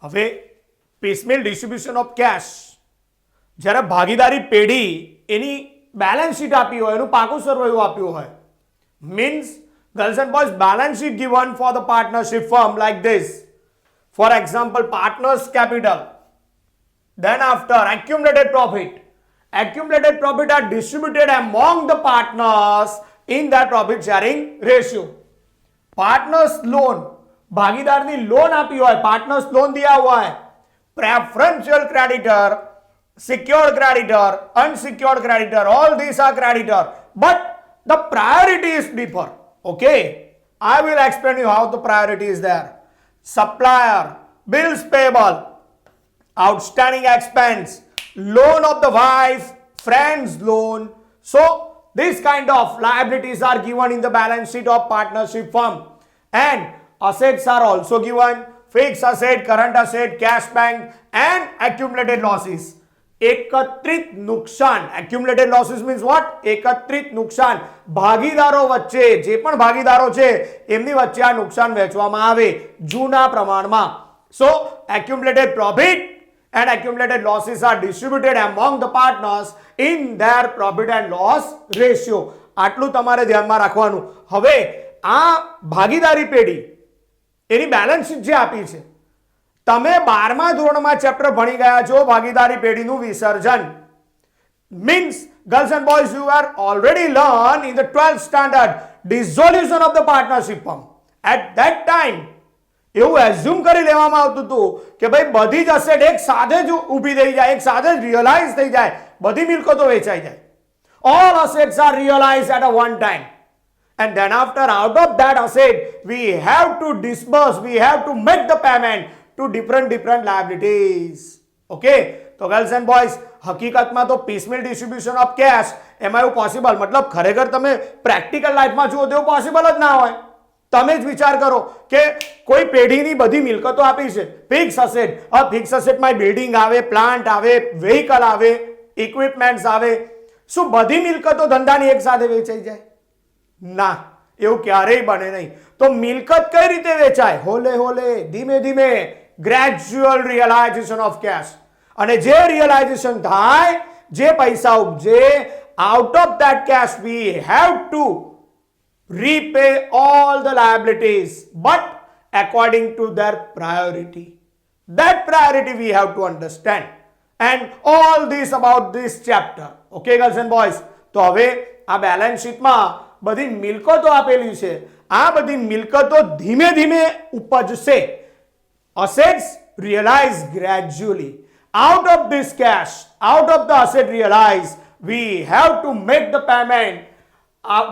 હવે પીસમેલ distribution of cache, જ્યારે ભાગીદારી પેઢી એની બેલેન્સ શીટ આપી હોય, એનું પાકું સરવૈયું આપ્યું હોય, means girls and boys, balance sheet given for the partnership firm like this. For example, partners capital, then after accumulated profit are distributed among the partners in that profit sharing ratio. Partners loan, ભાગીદારની લોન આપી હોય, partners loan દિયા हुआ है, preferential creditor, secured creditor, unsecured creditor, all these are creditor, but the priorities differ. Okay, I will explain you how the priority is there. Supplier, bills payable, outstanding expense, loan of the wife, friends loan. So this kind of liabilities are given in the balance sheet of partnership firm, and assets are also given: fixed asset, current asset, cash bank, and accumulated losses. એકત્રિત નુકસાન, accumulated losses means what? એકત્રિત નુકસાન. ભાગીદારો વચ્ચે, જે પણ ભાગીદારો છે એમની વચ્ચે આ નુકસાન વહેંચવામાં આવે જૂના પ્રમાણમાં. So accumulated profit and accumulated losses are distributed among the partners in their profit and loss ratio. આટલું તમારે ધ્યાનમાં રાખવાનું. હવે આ ભાગીદારી પેઢી એની બેલેન્સ શીટ જે આપી છે, તમે 12મા ધોરણમાં ચેપ્ટર ભણી ગયા છો ભાગીદારી પેઢીનું વિસર્જન. Means girls and boys, you are already learned in the 12th standard dissolution of the partnership firm. At that time એવું એઝ્યુમ કરી લેવામાં આવતું હતું કે ભાઈ બધી જ અસેટ એક સાથે જ ઊભી થઈ જાય, એક સાથે જ રિયલાઇઝ થઈ જાય, બધી મિલકતો વેચાઈ જાય. All assets are realized at a one time, and then after out of that asset we have to disburse, we have to make the payment to different liabilities. Okay, તો girls and boys, હકીકતમાં તો પીસમેલ distribution of cache એમાં એવું possible, મતલબ ખરેખર તમે practical લાઈફમાં જુઓ તો એવું પોસિબલ જ ના હોય. તમે જ વિચાર કરો કે કોઈ પેઢીની બધી મિલકતો આપી છે, ફિક્સ અસેટ, આ ફિક્સ અસેટમાં બિલ્ડિંગ આવે, પ્લાન્ટ આવે, વેહિકલ આવે, ઇક્વિપમેન્ટ્સ આવે. શું બધી મિલકતો ધંધાની એક સાથે વેચાઈ જાય? ના, એવું ક્યારેય બને નહીં. તો મિલકત કઈ રીતે વેચાય? હોલે હોલે, ધીમે ધીમે, ગ્રેજ્યુઅલ રિયલાઇઝેશન ઓફ કેશ. અને જે રિયલાઇઝેશન થાય, જે પૈસા ઉપજે, out of that cash we have to repay all the liabilities, but according to their priority. That priority we have to understand, and all this about this chapter. Okay girls and boys, તો હવે આ balance શીટમાં બધી મિલકતો આપેલી છે, આ બધી મિલકતો ધીમે ધીમે ઉપજશે. assets realize gradually. out of this cash, out of the asset realized, we have to make the payment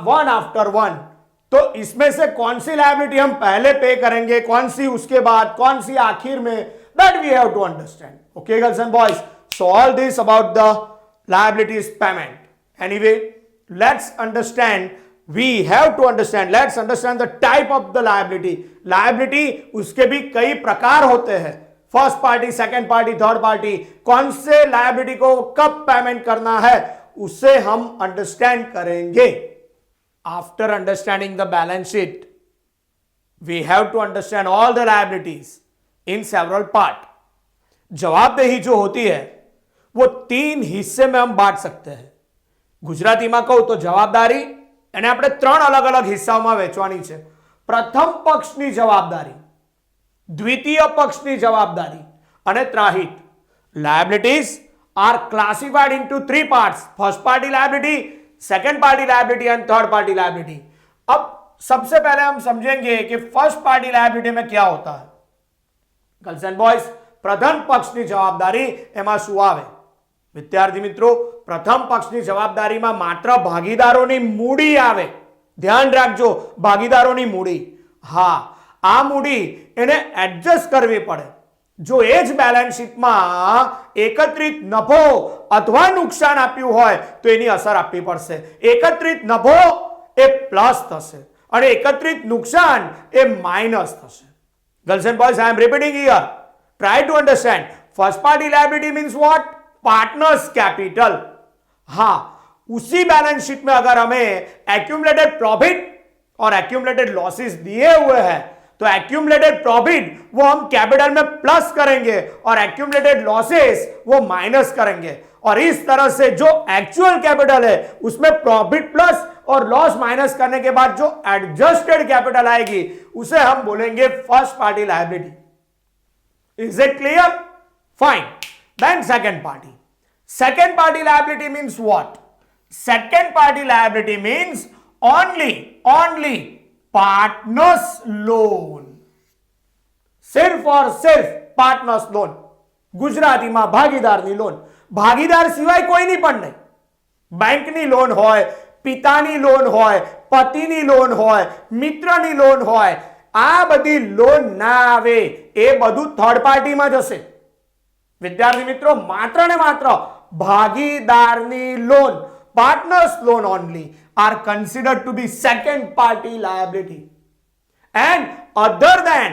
one after one. तो इसमें से कौन सी लायबिलिटी हम पहले पे करेंगे, कौन सी उसके बाद, कौन सी आखिर में, that we have to understand. Okay girls and boys, so all this about the liabilities payment. Anyway, let's understand, let's understand the type of the liability. Liability उसके भी कई प्रकार होते हैं, first party, second party, third party. कौन से liability को कब पेमेंट करना है उससे हम अंडरस्टैंड करेंगे. After understanding the balance sheet, we have to understand all the liabilities in several parts. जवाबदेही जो होती है वो 3 हिस्से में हम बांट सकते हैं. ગુજરાતીમાં કહું તો જવાબદારી એને આપણે 3 અલગ અલગ હિસ્સાઓમાં વહેંચવાની છે. પ્રથમ પક્ષની જવાબદારી, દ્વિતીય પક્ષની જવાબદારી અને ત્રાહિત. Liabilities are classified into 3 parts: first party liability, second party liability and third party liability. अब सबसे पहले हम समझेंगे कि फर्स्ट पार्टी लायबिलिटी में क्या होता है. गर्ल्स एंड बॉयज, प्रथम पक्षની જવાબદારી એમાં શું આવે? વિદ્યાર્થી મિત્રો, પ્રથમ પક્ષની જવાબદારીમાં માત્ર ભાગીદારોની મૂડી આવે. ધ્યાન રાખજો, ભાગીદારોની મૂડી. હા, આ મૂડી એને એડજસ્ટ કરવી પડે. જો એ જ બેલેન્સ શીટમાં એકત્રિત નફો અથવા નુકસાન આપ્યું હોય તો એની અસર આપવી પડશે. એકત્રિત નફો એ પ્લસ થશે અને એકત્રિત નુકસાન એ માઇનસ થશે. Girls and boys, I am repeating here, try to understand. First party liability means what? Partners capital. हाँ, उसी बैलेंस शीट में अगर हमें एक्यूमुलेटेड प्रॉफिट और एक्यूमुलेटेड लॉसेस दिए हुए हैं तो एक्यूमुलेटेड प्रॉफिट वो हम कैपिटल में प्लस करेंगे और एक्यूमुलेटेड लॉसेस वो माइनस करेंगे और इस तरह से जो एक्चुअल कैपिटल है उसमें प्रॉफिट प्लस और लॉस माइनस करने के बाद जो एडजस्टेड कैपिटल आएगी उसे हम बोलेंगे first party liability. Is it clear? Fine. Then second party. Second party liability means what? Second party liability means only partners loan. सिर्फ और सिर्फ पार्टनर्स लोन. ગુજરાતીમાં ભાગીદારની લોન. ભાગીદાર સિવાય કોઈની પણ નહીં. બેંકની લોન હોય, પિતાની લોન હોય, પતિની લોન હોય, મિત્રની લોન હોય, આ બધી લોન ના આવે. એ બધું થર્ડ પાર્ટીમાં જશે. વિદ્યાર્થી મિત્રો માત્ર ને માત્ર ભાગીદારની લોન, partners loan only are considered to be second party liability and other than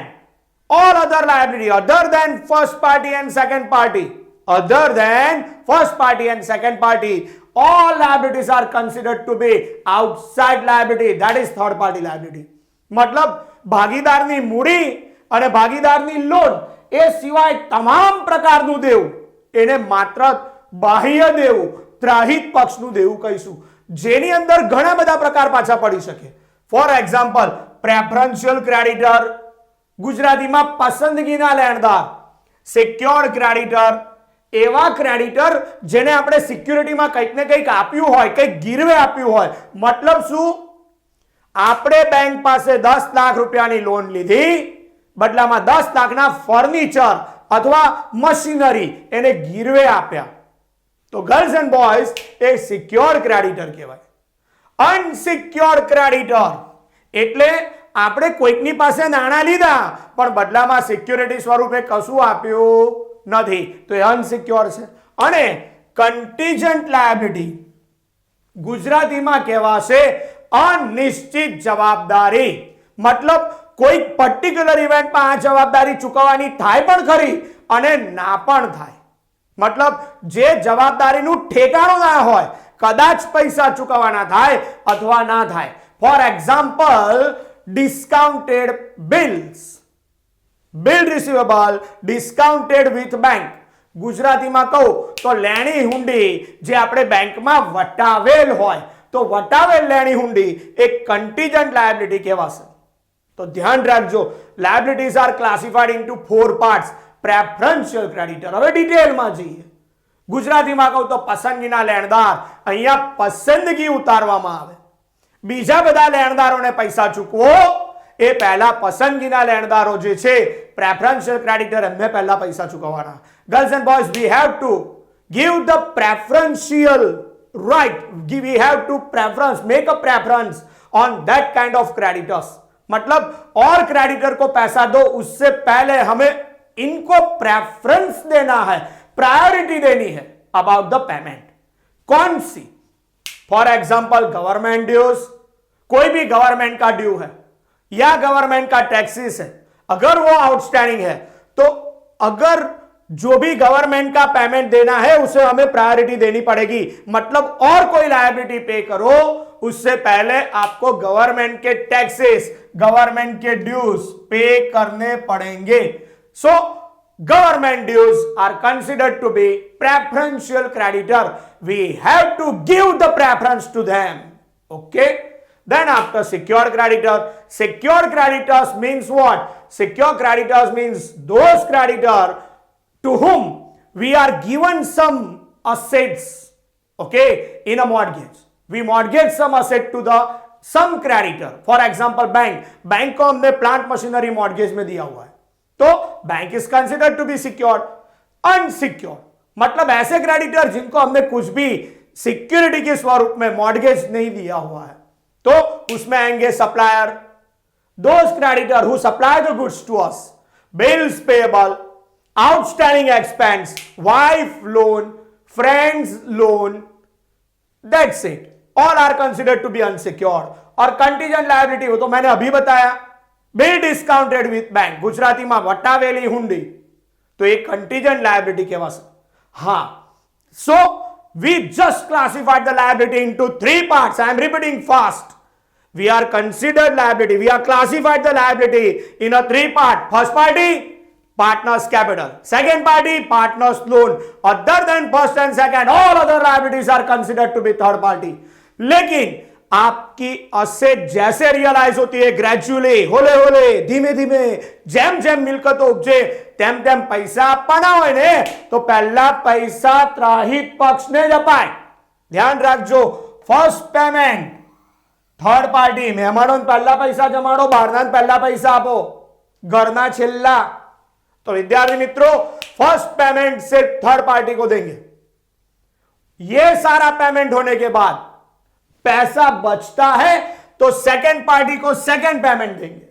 all other liability other than first party and second party all liabilities are considered to be outside liability, that is third party liability. मतलब ભાગીદારની મૂડી અને ભાગીદારની loan એ સિવાય તમામ પ્રકારનું દેવું એને માત્ર બાહ્ય દેવું, ત્રાહિત પક્ષનું દેવું કહીશું, જેની અંદર ઘણા બધા પ્રકાર પાછા પડી શકે. ફોર એક્ઝામ્પલ પ્રેફરન્શિયલ ક્રેડિટર, ગુજરાતીમાં પસંદગીના લેણદાર, સિક્યોર્ડ ક્રેડિટર, એવા ક્રેડિટર જેને આપણે સિક્યુરિટીમાં કંઈક ને કંઈક આપ્યું હોય, કંઈક ગીરવે આપ્યું હોય. મતલબ શું? આપણે બેંક પાસે 10 લાખ રૂપિયાની લોન લીધી, બદલામાં 10 લાખના ફર્નિચર અથવા મશીનરી એને ગીરવે આપ્યા. તો girls and boys A secured creditor કહેવાય. અનસિક્યોર્ડ ક્રેડિટર એટલે આપણે કોઈકની પાસે નાણાં લીધા પણ બદલામાં સિક્યુરિટી સ્વરૂપે કશું આપ્યું નથી, તો એ અનસિક્યોર્ડ છે. અને કન્ટીજન્ટ લાયબિલિટી ગુજરાતીમાં કહેવાશે અનિશ્ચિત જવાબદારી. મતલબ કોઈ પર્ટિક્યુલર ઇવેન્ટમાં આ જવાબદારી ચૂકવવાની થાય પણ ખરી અને ના પણ થાય. મતલબ જે જવાબદારીનું ઠેકાણું ના હોય, કદાચ પૈસા ચૂકવવાના થાય અથવા ના થાય. For example discounted bills, bill receivable discounted with bank. ગુજરાતીમાં કહું તો લેણી હુંડી જે આપણે બેંકમાં વટાવેલ હોય તો વટાવેલ લેણી હુંડી એક કન્ટીજન્ટ લાયબિલિટી કહેવાશે. તો ધ્યાન રાખજો, liabilities are classified into 4 parts. Preferential creditor, હવે ડિટેલમાં જઈએ. ગુજરાતીમાં કહું તો પસંદગીના લેણદાર, અહીંયા પસંદગી ઉતારવામાં આવે. બીજા બધા લેણદારોને પૈસા ચૂકવો એ પહેલા પસંદગીના લેણદારો જે છે પ્રેફરન્શિયલ ક્રેડિટર એમને પહેલા પૈસા ચૂકવવાના. Girls and boys we have to give the preferential right, we have to preference, make a preference on that kind of creditors. मतलब और क्रेडिटर को पैसा दो उससे पहले हमें इनको प्रेफरेंस देना है, प्रायोरिटी देनी है अबाउट द पेमेंट. कौन सी? फॉर एग्जाम्पल गवर्नमेंट ड्यूज, कोई भी गवर्नमेंट का ड्यू है या गवर्नमेंट का टैक्सेस है, अगर वो आउटस्टैंडिंग है तो अगर जो भी गवर्नमेंट का पेमेंट देना है उसे हमें प्रायोरिटी देनी पड़ेगी. मतलब और कोई लायबिलिटी पे करो उससे पहले आपको गवर्नमेंट के टैक्सेस, गवर्नमेंट के ड्यूज पे करने पड़ेंगे. So government dues are considered to be preferential creditor. We have to give the preference to them. Okay. Then after secured creditor, secured creditors means what? Secured creditors means those creditors to whom we are given some assets, okay, in a mortgage. We mortgage some asset to the some creditor. For example, bank को हमने plant machinery mortgage में दिया हुआ है तो bank is considered to be secured. Unsecured मतलब ऐसे creditor जिनको हमने कुछ भी सिक्योरिटी के स्वरूप में मॉर्गेज नहीं दिया हुआ है, तो उसमें आएंगे supplier, those creditor who supply the goods to us, bills payable, outstanding expense, wife loan, friends loan, that's it. All are considered to be unsecured. और contingent liability वो तो मैंने अभी बताया, bill discounted with bank, Gujarati में वटावेली हुंडी, तो एक contingent liability के वास्ते. हाँ, so we just classified the liability into 3 parts. I am repeating fast. we are considered liability, we are classified the liability in a three part. First party, partner's capital. Second party, partner's loan. Other than first and second, all other liabilities are considered to be third party. लेकिन आपकी asset जैसे realise होती है gradually, होले होले, धीमे धीमे, જેમ જેમ મિલકતો ઉપજે તેમ તેમ પૈસા આપવાના હોય ને તો પહેલા પૈસા ત્રાહિત પક્ષને જ અપાય. ધ્યાન રાખજો, ફર્સ્ટ પેમેન્ટ થર્ડ પાર્ટી, મહેમાનોને પહેલા પૈસા જમાડો, બહારના પહેલા પૈસા આપો, ઘરના છેલ્લા. तो विद्यार्थी मित्रों, फर्स्ट पेमेंट सिर्फ थर्ड पार्टी को देंगे. यह सारा पेमेंट होने के बाद पैसा बचता है तो सेकंड पार्टी को सेकंड पेमेंट देंगे.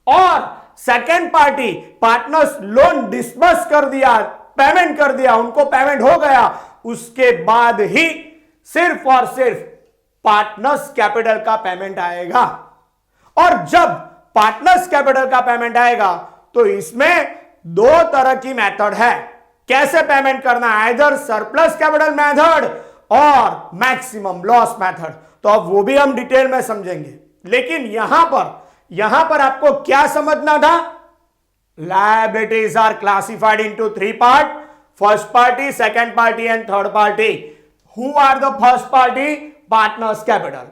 और second party partners loan disburse कर दिया, पेमेंट कर दिया, उनको पेमेंट हो गया, उसके बाद ही सिर्फ और सिर्फ पार्टनर्स कैपिटल का पेमेंट आएगा. और जब पार्टनर्स कैपिटल का पेमेंट आएगा तो इसमें दो तरह की मेथड है कैसे पेमेंट करना है, आइदर सरप्लस कैपिटल मेथड और मैक्सिमम लॉस मेथड. तो अब वो भी हम डिटेल में समझेंगे. लेकिन यहां पर आपको क्या समझना था, liabilities are classified into three part, first party, second party and third party. Who are the first party? Partners capital.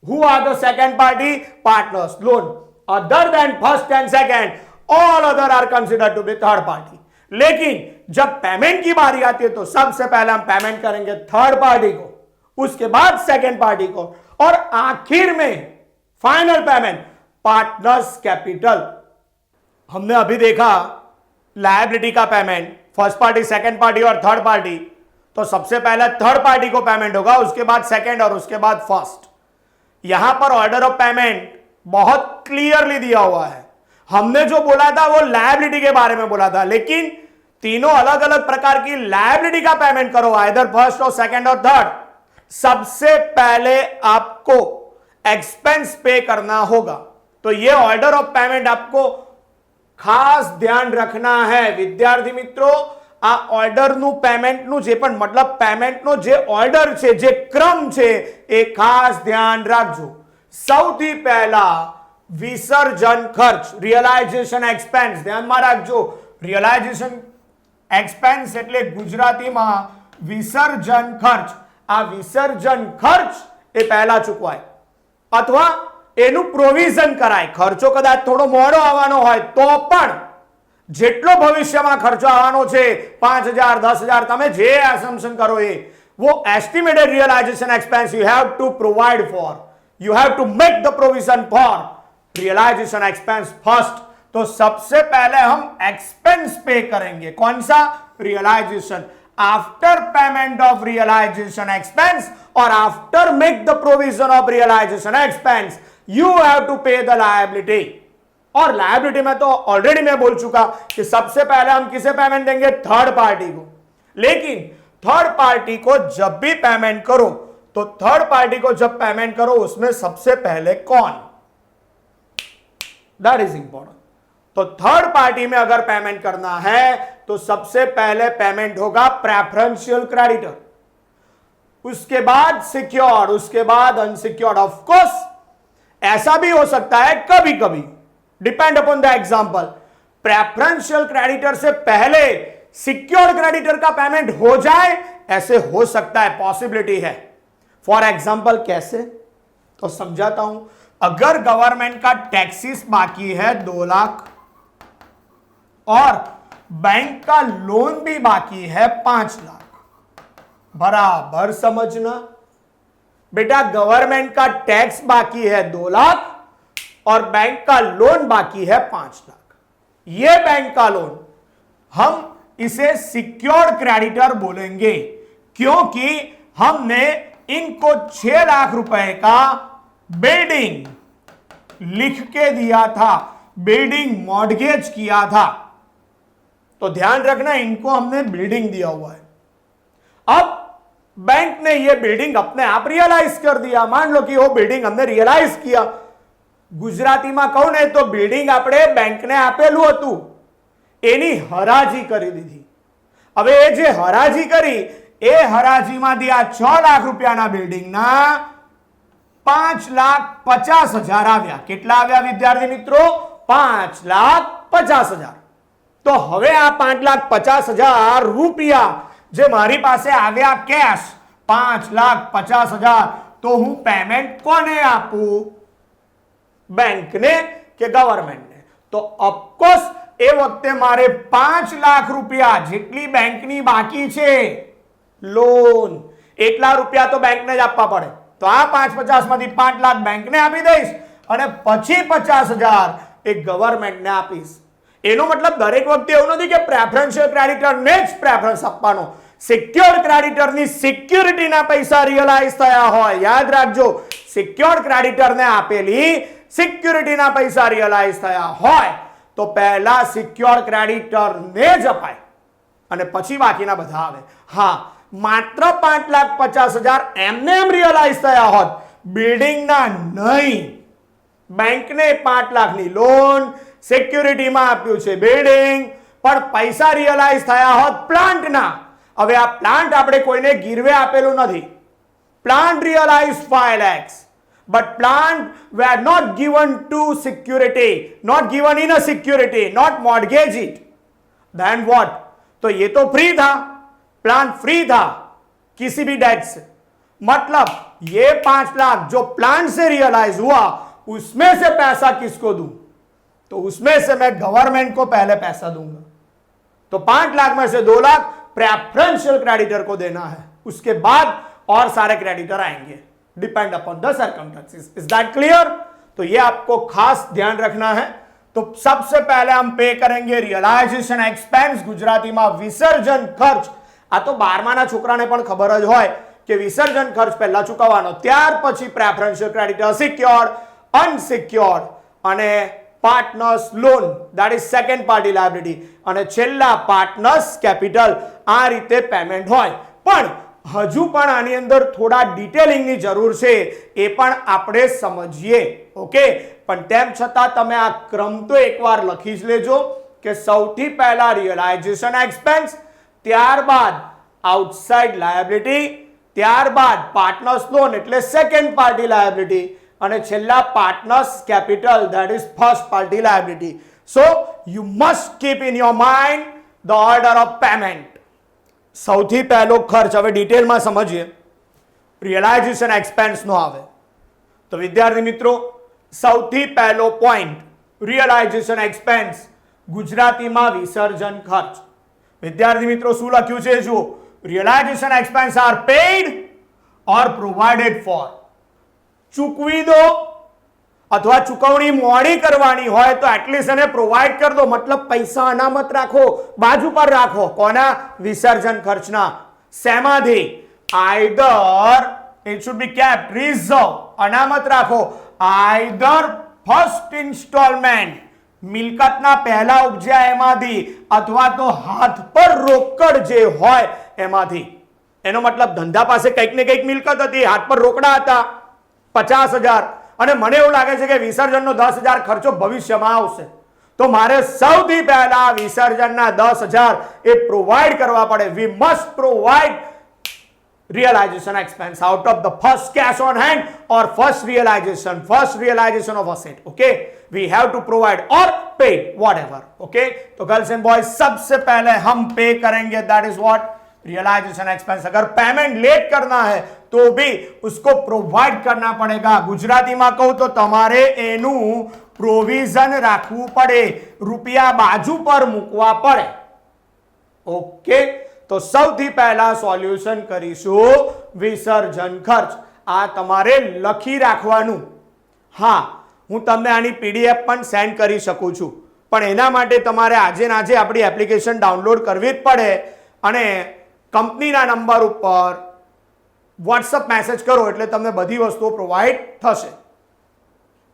Who are the second party? Partners loan. Other than first and second, all other are considered to be third party. लेकिन जब payment की बारी आती है तो सबसे पहले हम पेमेंट करेंगे थर्ड पार्टी को, उसके बाद सेकंड पार्टी को, और आखिर में फाइनल पेमेंट पार्टनर्स कैपिटल. हमने अभी देखा लायबिलिटी का payment first party, second party और थर्ड पार्टी. तो सबसे पहले थर्ड पार्टी को पेमेंट होगा, उसके बाद सेकंड और उसके बाद फर्स्ट. यहां पर ऑर्डर ऑफ पेमेंट बहुत क्लियरली दिया हुआ है. हमने जो बोला था वो लायबिलिटी के बारे में बोला था, लेकिन तीनों अलग अलग प्रकार की लायबिलिटी का पेमेंट करो, आइदर फर्स्ट और सेकंड और थर्ड. सबसे पहले आपको एक्सपेंस पे करना होगा. तो ये ऑर्डर ऑफ पेमेंट आपको खास ध्यान रखना है विद्यार्थी મિત્રો. આ ઓર્ડરનું પેમેન્ટનું જે પણ મતલબ પેમેન્ટનો જે ઓર્ડર છે, જે ક્રમ છે, એ ખાસ ધ્યાન રાખજો. સૌથી પહેલા વિસર્જન ખર્ચ, રિયલાઇઝેશન એક્સપેન્સ ધ્યાનમાં રાખજો. રિયલાઇઝેશન એક્સપેન્સ એટલે ગુજરાતીમાં વિસર્જન ખર્ચ. આ વિસર્જન ખર્ચ એ પહેલા ચૂકવાય અથવા એનું પ્રોવિઝન કરાય. ખર્ચો કદાચ થોડો મોડો આવવાનો હોય તો પણ જેટલો ભવિષ્યમાં ખર્ચો આવવાનો છે 5000 10000 તમે જે એસમ્પશન કરો એ वो estimated realisation expense you have to provide for, you have to make the provision for realisation expense first. तो सबसे पहले हम एक्सपेंस पे करेंगे. कौन सा? Realisation. After payment of realisation expense और after make the provision of realisation expense you have to pay the liability. और liability में तो ऑलरेडी मैं बोल चुका कि सबसे पहले हम किसे पेमेंट देंगे? थर्ड पार्टी को. लेकिन थर्ड पार्टी को जब भी पेमेंट करो तो थर्ड पार्टी को जब पेमेंट करो उसमें सबसे पहले कौन? That is important. तो थर्ड पार्टी में अगर पेमेंट करना है तो सबसे पहले पेमेंट होगा प्रेफरेंशियल क्रेडिटर, उसके बाद सिक्योर्ड, उसके बाद अनसिक्योर्ड. ऑफ कोर्स ऐसा भी हो सकता है कभी कभी, depend upon the example, preferential creditor से पहले सिक्योर्ड क्रेडिटर का पेमेंट हो जाए, ऐसे हो सकता है, पॉसिबिलिटी है. फॉर एग्जांपल कैसे? तो समझाता हूं. अगर गवर्नमेंट का टैक्सेस बाकी है 2 लाख और बैंक का लोन भी बाकी है 5 लाख, बराबर समझना बेटा. गवर्नमेंट का टैक्स बाकी है 2 लाख और बैंक का लोन बाकी है 5 लाख. यह बैंक का लोन हम इसे सिक्योर्ड क्रेडिटर बोलेंगे क्योंकि हमने इनको 6 लाख रुपए का बिल्डिंग लिख के दिया था, बिल्डिंग मॉर्गेज किया था. तो ध्यान रखना, इनको हमने बिल्डिंग दिया हुआ है. अब बैंक ने यह बिल्डिंग अपने आप रियलाइज कर दिया. मान लो कि वो बिल्डिंग हमने रियलाइज किया. ગુજરાતીમાં કહું ને તો બિલ્ડિંગ આપણે બેંકને આપેલું હતું, એની હરાજી કરી દીધી. હવે એ જે હરાજી કરી એ હરાજીમાંથી આ 6 લાખ રૂપિયાના બિલ્ડિંગના 5,50,000 આવ્યા. કેટલા આવ્યા વિદ્યાર્થી મિત્રો? 5,50,000. તો હવે આ 5,50,000 રૂપિયા જે મારી પાસે આવ્યા કેશ 5,50,000, તો હું પેમેન્ટ કોને આપું? બેંકને કે ગવર્મેન્ટને? તો ઓફકોર્સ એ વખતે મારે 5 લાખ રૂપિયા જેટલી બેંકની બાકી છે લોન, એટલા રૂપિયા તો બેંકને જ આપવા પડે. તો આ 5,50,000 માંથી 5 લાખ બેંકને આપી દઈશ અને પછી 50,000 એ ગવર્મેન્ટને આપીશ. એનો મતલબ દરેક વખતે એવું નથી કે પ્રેફરન્શિયલ ક્રેડિટરને જ પ્રેફરન્સ આપવાનો. સિક્યોર્ડ ક્રેડિટરની સિક્યુરિટીના પૈસા રિયલાઇઝ થયા હોય, યાદ રાખજો, સિક્યોર્ડ ક્રેડિટરને આપેલી સિક્યુરિટીના પૈસા રિયલાઇઝ થયા હોય તો પહેલા સિક્યોર્ડ ક્રેડિટરને જ અપાય અને પછી બાકીના બધા આવે. હા, માત્ર 5,50,000 એમને એમ રિયલાઇઝ થયા હોત, બિલ્ડિંગના નહીં, બેંકને 5 લાખની લોન, સિક્યુરિટીમાં આપ્યું છે બિલ્ડિંગ, પણ પૈસા રિયલાઇઝ થયા હોત પ્લાન્ટના. હવે આ પ્લાન્ટ આપણે કોઈને ગીરવે આપેલું નથી. Plant realise 5 lakhs, but plant were not given to security, not given in a security, not mortgage it. Then what? तो ये तो फ्री था, प्लान फ्री था किसी भी डेट से. मतलब ये 5 लाख जो प्लान से रियलाइज हुआ उसमें से पैसा किसको दूं? तो उसमें से मैं गवर्नमेंट को पहले पैसा दूंगा. तो 5 लाख में से 2 लाख प्रेफरेंशियल क्रेडिटर को देना है, उसके बाद और सारे क्रेडिटर आएंगे depend upon the circumstances. Is that clear? तो ये आपको खास ध्यान रखना है. तो सबसे पहले हम पे करेंगे रियलाइजेशन एक्सपेंस, गुजरातीમાં વિસર્જન ખર્ચ. આ તો 12માના છોકરાને પણ ખબર જ હોય કે વિસર્જન ખર્ચ પહેલા ચૂકવવાનો, ત્યાર પછી પ્રેફરન્શિયલ ક્રેડિટર, સિક્યોર્ડ, અનસિક્યોર્ડ અને partners loan, that is second party liability, અને છેલ્લા પાર્ટનર્સ કેપિટલ. આ રીતે પેમેન્ટ હોય. પણ હજુ પણ આની અંદર થોડા ડિટેલિંગની જરૂર છે, એ પણ આપણે સમજીએ. ઓકે, પણ તેમ છતાં તમે આ ક્રમ તો એકવાર લખી જ લેજો કે સૌથી પહેલા રિયલાઇઝેશન એક્સપેન્સ, ત્યારબાદ આઉટસાઇડ લાયબિલિટી, ત્યારબાદ પાર્ટનર્સ લોન એટલે સેકન્ડ પાર્ટી લાયબિલિટી, અને છેલ્લા partners capital, that is first party liability. So you must keep in your mind the order of payment. સૌથી પહેલો ખર્ચ હવે ડિટેલમાં સમજીએ, રિયલાઇઝેશન એક્સપેન્સ નો આવે. તો વિદ્યાર્થી મિત્રો, સૌથી પહેલો પોઈન્ટ રિયલાઇઝેશન એક્સપેન્સ, ગુજરાતીમાં વિસર્જન ખર્ચ. વિદ્યાર્થી મિત્રો શું લખ્યું છે જુઓ, રિયલાઇઝેશન એક્સપેન્સ આર પેઇડ ઓર પ્રોવાઇડેડ ફોર. ચૂકવી દો અથવા ચૂકવણી મોડી કરવાની હોય તો એટલીસ્ટ એને પ્રોવાઈડ કરી દો. મતલબ પૈસા અનામત રાખો, બાજુ પર રાખો. કોના? વિસર્જન ખર્ચના. શેમાંથી? Either it should be kept reserve, અનામત રાખો, આઈધર ફર્સ્ટ ઇન્સ્ટોલમેન્ટ, મિલકતના પહેલા ઉપજ્યા એમાંથી, અથવા તો હાથ પર રોકડ જે હોય એમાંથી. એનો મતલબ ધંધા પાસે કંઈક ને કંઈક મિલકત હતી, હાથ પર રોકડા હતા 50,000, અને મને એવું લાગે છે કે વિસર્જનનો 10,000 ખર્ચો ભવિષ્યમાં આવશે, તો મારે સૌથી પહેલા વિસર્જનના 10,000 એ પ્રોવાઈડ કરવા પડે. We must provide realization expense out of the first cash on hand or first realization of asset. Okay, we have to provide or pay whatever. Okay, तो गर्ल्स एंड बॉयज सबसे पहले हम पे करेंगे, that is what realisation expense. अगर payment late करना है तो भी उसको प्रोवाइड करना पड़ेगा. गुजरातीમાં કહું તો તમારે એનું પ્રોવિઝન રાખવું પડે, રૂપિયા બાજુ પર મૂકવા પડે. ઓકે, તો સૌથી પહેલા સોલ્યુશન કરીશું વિસર્જન ખર્ચ. આ તમારે લખી રાખવાનું. હા, હું તમને આની પીડીએફ પણ સેન્ડ કરી શકું છું, પણ એના માટે તમારે આજે ને આજે આપણી એપ્લિકેશન ડાઉનલોડ કરવી જ પડે અને કંપનીના નંબર ઉપર વોટ્સઅપ મેસેજ કરો એટલે તમને બધી વસ્તુઓ પ્રોવાઈડ થશે.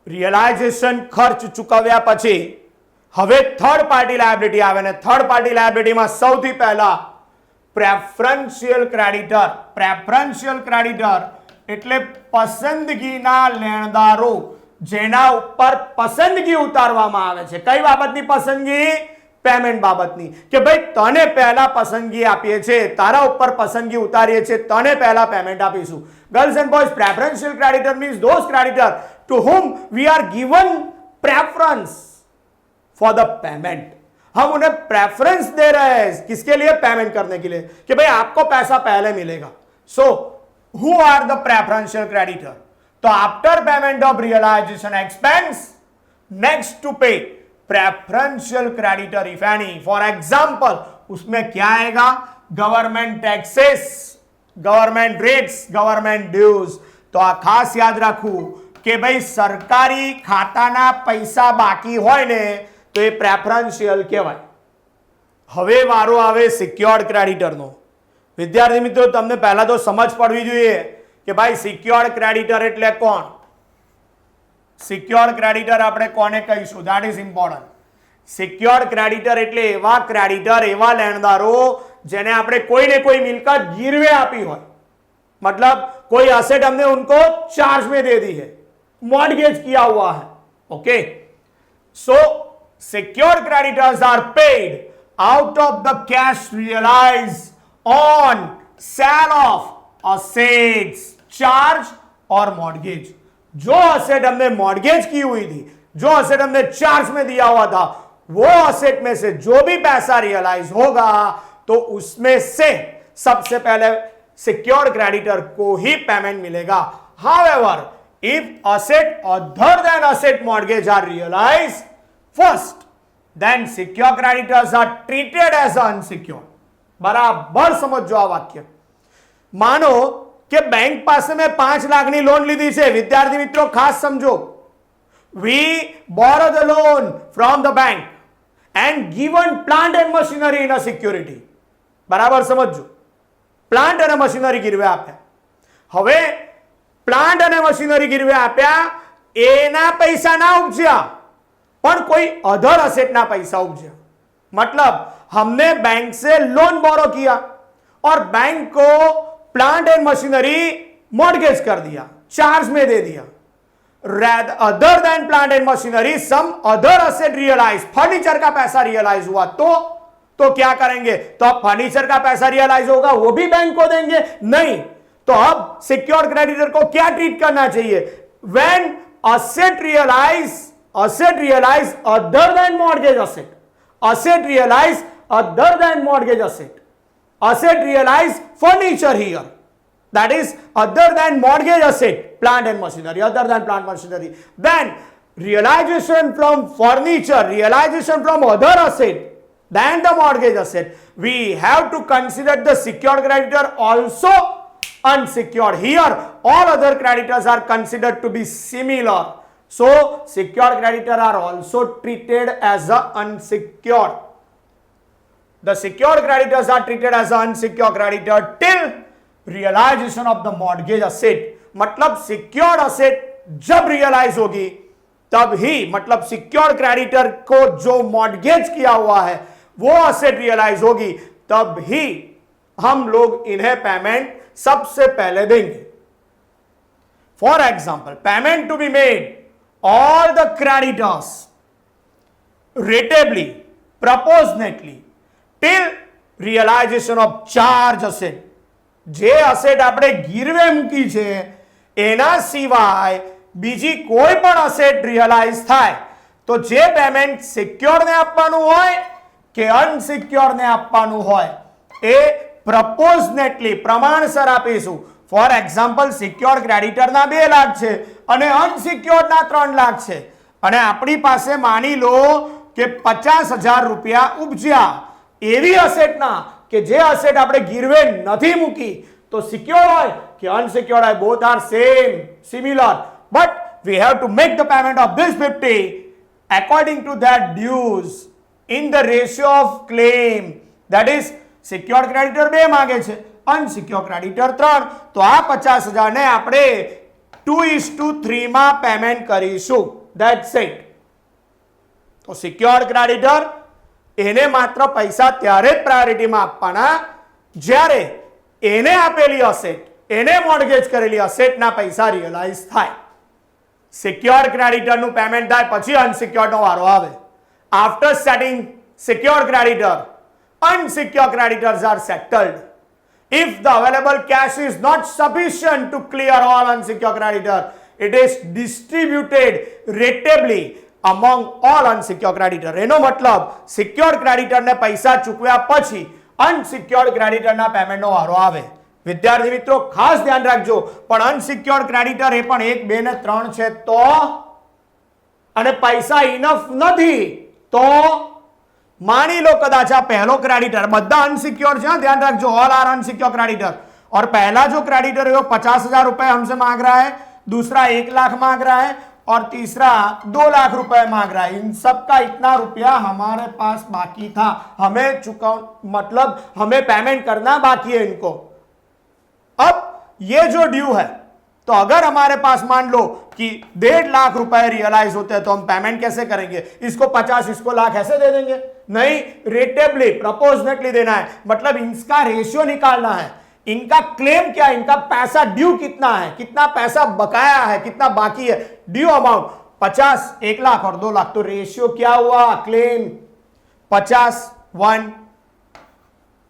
રિયલાઇઝેશન ખર્ચ ચૂકવ્યા પછી હવે થર્ડ પાર્ટી લાયબિલિટી આવે, ને થર્ડ પાર્ટી લાયબિલિટીમાં સૌથી પહેલા પ્રેફરન્શિયલ ક્રેડિટર. પ્રેફરન્શિયલ ક્રેડિટર એટલે પસંદગીના લેણદારો, જેના ઉપર પસંદગી ઉતારવામાં આવે છે. કઈ બાબતની પસંદગી? પેમેન્ટ બાબતની કે ભાઈ તને પહેલા પસંદગી આપીએ છીએ, તારા ઉપર પસંદગી ઉતારીએ છીએ, તને પહેલા પેમેન્ટ આપીશું. Girls and boys, preferential creditor means those creditor to whom we are given preference for the payment. हम उन्हें प्रेफरेंस दे रहे हैं किसके लिए? पेमेंट करने के लिए कि भाई आपको पैसा पहले मिलेगा. So who are the preferential creditor? तो after payment of realisation expense, next to pay preferential creditor if any. For example उसमें क्या आएगा? Government taxes, government rates, government dues. तो आ खास याद રાખવું કે ભાઈ સરકારી ખાતાના પૈસા બાકી હોય ને તો એ પ્રેફરન્શિયલ કહેવાય. હવે વારો આવે સિક્યોર્ડ ક્રેડિટરનો. વિદ્યાર્થી મિત્રો, તમને પહેલા તો સમજ પડવી જોઈએ કે ભાઈ સિક્યોર્ડ ક્રેડિટર એટલે કોણ. સિક્યોર્ડ ક્રેડિટર આપણે કોને કહીશું? That is important. Secured creditor એટલે એવા ક્રેડિટર, એવા લેણદારો જેને આપણે कोई ने कोई मिलकत गिरवे आपी हो, मतलब कोई असेट हमने उनको चार्ज में दे दी है, मॉर्गेज किया हुआ है. Okay, so secured creditors are paid out of the cash realise on sale of assets, charge और मॉर्गेज. जो असेट हमने मॉर्गेज की हुई थी, जो असेट हमने चार्ज में दिया हुआ था, वो असेट में से जो भी पैसा रियलाइज होगा तो उसमें से सबसे पहले सिक्योर्ड क्रेडिटर को ही पेमेंट मिलेगा. However, if asset other than asset mortgage are realised first, then secure creditors are treated as unsecured. बराबर समझो आ वाक्य. मानो कि बैंक पास में 5 लाख ની લોન લીધી છે. વિદ્યાર્થી મિત્રો ખાસ સમજો. We borrow the loan from the bank and given plant and machinery in a security. બરાબર સમજો. પ્લાન્ટ અને મશીનરી ગીરવે આપ્યા. હવે પ્લાન્ટ અને મશીનરી ગીરવે આપ્યા, એના પૈસા ના ઉપજ્યા પણ कोई अदर असेट ना पैसा उपजा. मतलब हमने बैंक से लोन बोरो किया और बैंक को प्लांट एंड मशीनरी मॉर्गेज कर दिया, चार्ज में दे दिया. Other than plant and machinery some other asset realise, furniture का पैसा रियलाइज हुआ तो क्या करेंगे? तो अब फर्नीचर का पैसा रियलाइज होगा, वो भी बैंक को देंगे? नहीं. तो अब सिक्योर्ड क्रेडिटर को क्या ट्रीट करना चाहिए? When asset realise other than mortgage asset, asset realise other than mortgage asset, asset realise furniture here, that is other than mortgage asset, plant and machinery, other than plant machinery. Then realization from furniture, realization from other asset than the mortgage asset, we have to consider the secured creditor also unsecured. Here all other creditors are considered to be similar, so secured creditor are also treated as a unsecured. The secured creditors are treated as an unsecured creditor till realisation of the mortgage asset. मतलब secured asset जब realise होगी तब ही, मतलब secured creditor को जो mortgage किया हुआ है वो असेट रियलाइज होगी तब ही हम लोग इन्हें पेमेंट सबसे पहले देंगे. For example, payment to be made all the creditors rateably, proportionately till realisation of charge asset. જે અસેટ આપણે ગીરવે મૂકી છે એના સિવાય બીજી કોઈ પણ અસેટ રિયલાઇઝ થાય તો જે પેમેન્ટ સિક્યોર ને આપવાનું હોય કે અનસિક્યોર ને આપવાનું હોય એ પ્રપોઝનેટલી, પ્રમાણસર આપીશું. ફોર એક્ઝામ્પલ, સિક્યોર ક્રેડિટરના 2 લાખ છે અને અનસિક્યોરના 3 લાખ છે અને આપણી પાસે માની લો કે 50,000 રૂપિયા ઉપજ્યા. એવી અસેટના કે જે અસેટ આપણે ગીરવે નથી મૂકી તો સિક્યોર હોય કે અનસિક્યોર્ડ હોય, both are same, similar, but we have to make the payment of this 50 according to that dues in the ratio of claim. that is secured creditor 2 માંગે છે, અનસિક્યોર્ડ ક્રેડિટર 3, તો આ 50,000 ને આપણે 2:3 માં પેમેન્ટ કરીશું. That's it. તો secured creditor એને માત્ર પૈસા ત્યારે જ પ્રાયોરિટીમાં આપવાના જ્યારે એને આપેલી અસેટ, એને મોર્ગેજ કરેલી અસેટના પૈસા રિયલાઇઝ થાય. સિક્યોર્ડ ક્રેડિટરનું પેમેન્ટ થાય પછી અનસિક્યોર્ડનો વારો આવે. After setting secured creditor, unsecured creditors are settled. If the available cash is not sufficient to clear all unsecured creditor, it is distributed ratably among all unsecured creditor. એનો મતલબ secured ક્રેડિટરને પૈસા ચૂકવ્યા પછી unsecured ક્રેડિટરના પેમેન્ટનો વારો આવે. વિદ્યાર્થી મિત્રો ખાસ ધ્યાન રાખજો, પણ અનસિક્યોર્ડ ક્રેડિટર એ પણ 1, 2 ને 3 છે તો, અને પૈસા ઇનફ નથી તો मानी लो कदाच आ पहलो क्रेडिटर, बदा अनसिक्योर है, ध्यान रखो, ऑल आर अनसिक्योर क्रेडिटर, और पहला जो क्रेडिटर है वो 50,000 रुपए हमसे मांग रहा है, दूसरा 1 लाख मांग रहा है, और तीसरा 2 लाख रुपए मांग रहा है. इन सब का इतना रुपया हमारे पास बाकी था, हमें मतलब हमें पेमेंट करना बाकी है इनको. अब ये जो ड्यू है, तो अगर हमारे पास मान लो कि 1.5 लाख रुपए रियलाइज होते हैं तो हम पेमेंट कैसे करेंगे? इसको 50, इसको लाख ऐसे दे देंगे? नहीं, रेटेबली प्रपोर्शनेटली देना है. मतलब इसका रेशियो निकालना है. इनका क्लेम क्या है, इनका पैसा ड्यू कितना है, कितना पैसा बकाया है, कितना बाकी है, ड्यू अमाउंट 50, 1 लाख और 2 लाख. तो रेशियो क्या हुआ? Claim 50, 1,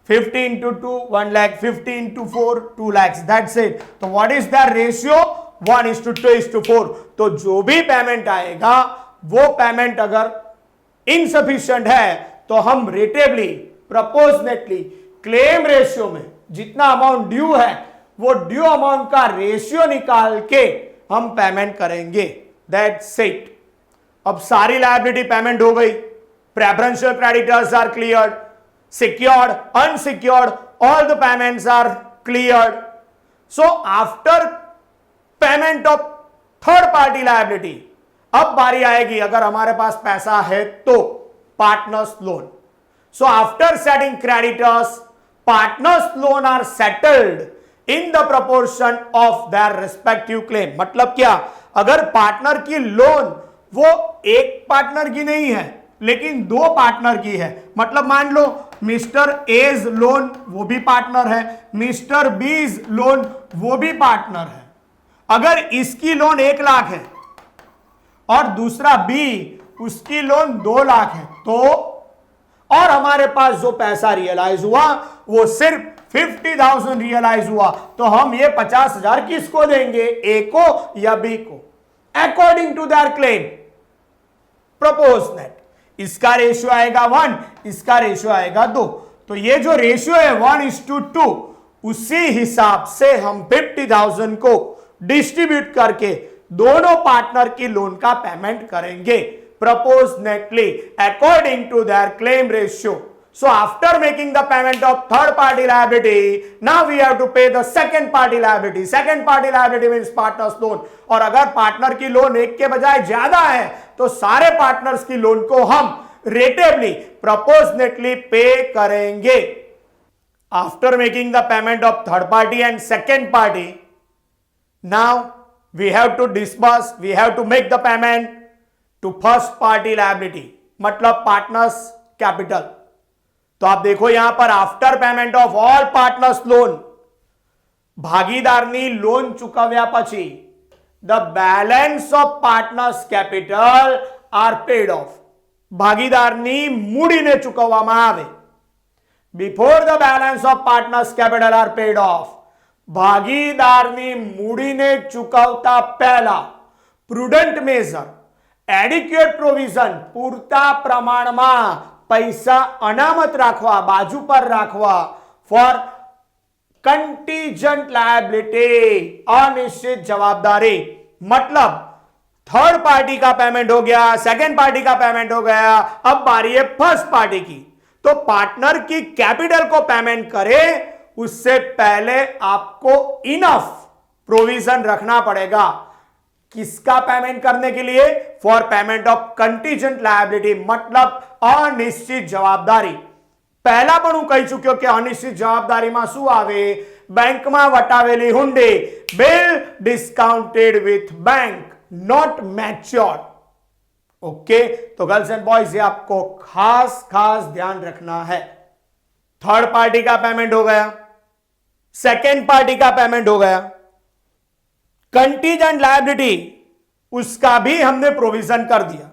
50 into 2, 1 lakh, 50 into 4, 2 lakhs. That's it. तो what is the ratio? 1:2:4. तो जो भी पेमेंट आएगा वो पेमेंट अगर इनसफिशिएंट है तो हम रेटेबली प्रोपोर्शनेटली क्लेम रेशियो में जितना अमाउंट ड्यू है वो ड्यू अमाउंट का रेशियो निकाल के हम पेमेंट करेंगे. That's it. अब सारी लायबिलिटी पेमेंट हो गई. Preferential creditors are cleared, secured, unsecured, all the payments are cleared. So after payment of third party liability, अब बारी आएगी अगर हमारे पास पैसा है तो partners loan. So after setting creditors, partners loan are settled in the proportion of their respective claim. मतलब क्या? अगर पार्टनर की लोन वो एक पार्टनर की नहीं है लेकिन 2 पार्टनर की है, मतलब मान लो मिस्टर एज लोन वो भी पार्टनर है, मिस्टर बीज लोन वो भी पार्टनर है. अगर इसकी लोन 1 लाख है और दूसरा बी उसकी लोन 2 लाख है तो, और हमारे पास जो पैसा रियलाइज हुआ वो सिर्फ 50,000 रियलाइज हुआ, तो हम ये 50,000 किसको देंगे? ए को या बी को? According to their claim, proportionate. इसका रेशियो आएगा 1, इसका रेशियो आएगा 2. तो ये जो रेशियो है 1:2, उसी हिसाब से हम 50,000 को डिस्ट्रीब्यूट करके दोनों पार्टनर की लोन का पेमेंट करेंगे proportionately according to their claim ratio. So after making the payment of third party liability, now we have to pay the second party liability. Second party liability means partners loan. और अगर partner की loan एक के बजाय ज्यादा है तो सारे पार्टनर्स की लोन को हम रेटेबली प्रोपोर्शनेटली पे करेंगे. After making the payment of third party and second party, now we have to disburse, we have to make the payment to first party liability, मतलब पार्टनर्स कैपिटल. तो आप देखो यहां पर after payment of all partners loan, भागीदाરની લોન ચૂકવ્યા પછી the balance of partners capital are paid off. ભાગીદારની મૂડીને ચૂકવવામાં આવે. Before the balance of partners capital are paid off, ભાગીદારની મૂડીને ચૂકવતા પહેલા prudent measure, adequate provision, પૂરતા પ્રમાણમાં પૈસા અનામત રાખવા, બાજુ પર રાખવા, for कंटीजेंट लायबिलिटी, अनिश्चित जवाबदारी. मतलब थर्ड पार्टी का पेमेंट हो गया, सेकंड पार्टी का पेमेंट हो गया, अब बारी है फर्स्ट पार्टी की. तो पार्टनर की कैपिटल को पेमेंट करे उससे पहले आपको इनफ प्रोविजन रखना पड़ेगा. किसका पेमेंट करने के लिए? For payment of contingent liability, मतलब अनिश्चित जवाबदारी. પહેલા પણ હું કહી ચૂક્યો કે અનિશ્ચિત જવાબદારીમાં શું આવે? બેંકમાં વટાવેલી હુંડી, bill discounted with bank, not matured. Okay, तो गर्ल्स एंड बॉयज ये आपको खास खास ध्यान रखना है. थर्ड पार्टी का पेमेंट हो गया, सेकेंड पार्टी का पेमेंट हो गया, कंटीजेंट लायबिलिटी उसका भी हमने प्रोविजन कर दिया.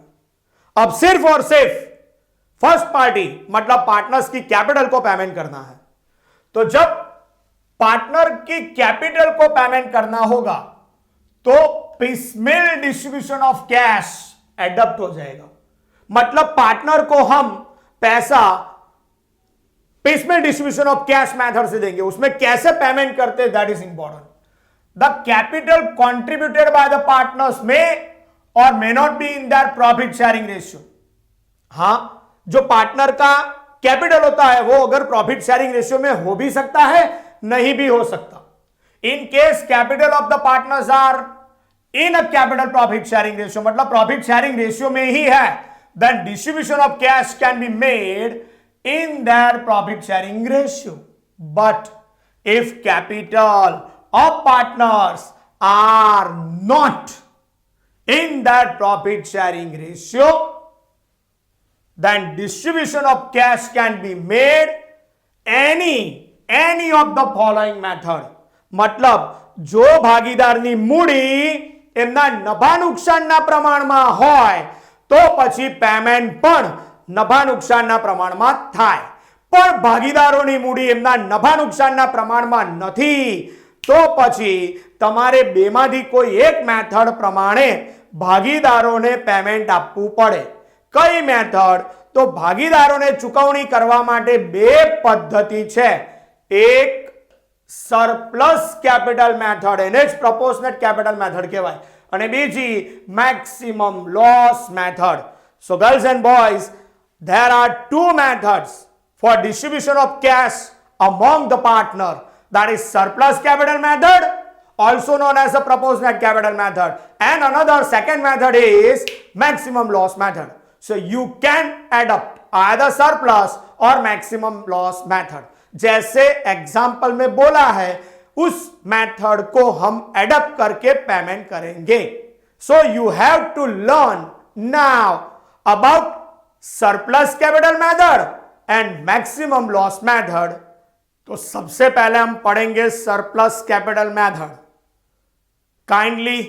अब सिर्फ और सिर्फ फर्स्ट पार्टी मतलब पार्टनर्स की कैपिटल को पेमेंट करना है, तो जब पार्टनर की कैपिटल को पेमेंट करना होगा तो पिसमेल डिस्ट्रीब्यूशन ऑफ कैश एडॉप्ट हो जाएगा। मतलब पार्टनर को हम पैसा पिसमेल डिस्ट्रीब्यूशन ऑफ कैश मेथड से देंगे। उसमें कैसे पेमेंट करते that is important. The capital contributed by the partners में और may not be in their profit sharing ratio. हां, जो पार्टनर का कैपिटल होता है वो अगर प्रॉफिट शेयरिंग रेशियो में हो भी सकता है, नहीं भी हो सकता। In case capital of the partners are in a capital profit sharing ratio, मतलब प्रॉफिट शेयरिंग रेशियो में ही है, then distribution of cash can be made in their profit sharing ratio. But if capital of partners are not in that profit sharing ratio, then distribution of cash can be made any of the following method। मतलब जो ભાગીદારની મૂડી એમના નફા નુકસાનના પ્રમાણમાં હોય તો પછી પેમેન્ટ પણ નફા નુકસાનના પ્રમાણમાં થાય, પણ ભાગીદારોની મૂડી એમના નફા નુકસાનના પ્રમાણમાં નથી તો પછી તમારે બેમાંથી કોઈ એક મેથડ પ્રમાણે ભાગીદારોને પેમેન્ટ આપવું પડે। કઈ મેથડ? તો ભાગીદારોને ચૂકવણી કરવા માટે બે પદ્ધતિ છે। એક સરપ્લસ કેપિટલ મેથડ, એને જ પ્રોપોર્શનેટ કેપિટલ મેથડ કહેવાય, અને બીજી maximum loss method. So girls and boys, there are two methods for distribution of cash among the partner, that is surplus capital method, also known as the proportionate capital method, and another second method is maximum loss method। So you can adopt either surplus or maximum loss method। जैसे example में बोला है उस method को हम adapt करके payment करेंगे। So you have to learn now about surplus capital method and maximum loss method. तो सबसे पहले हम पढ़ेंगे surplus capital method. Kindly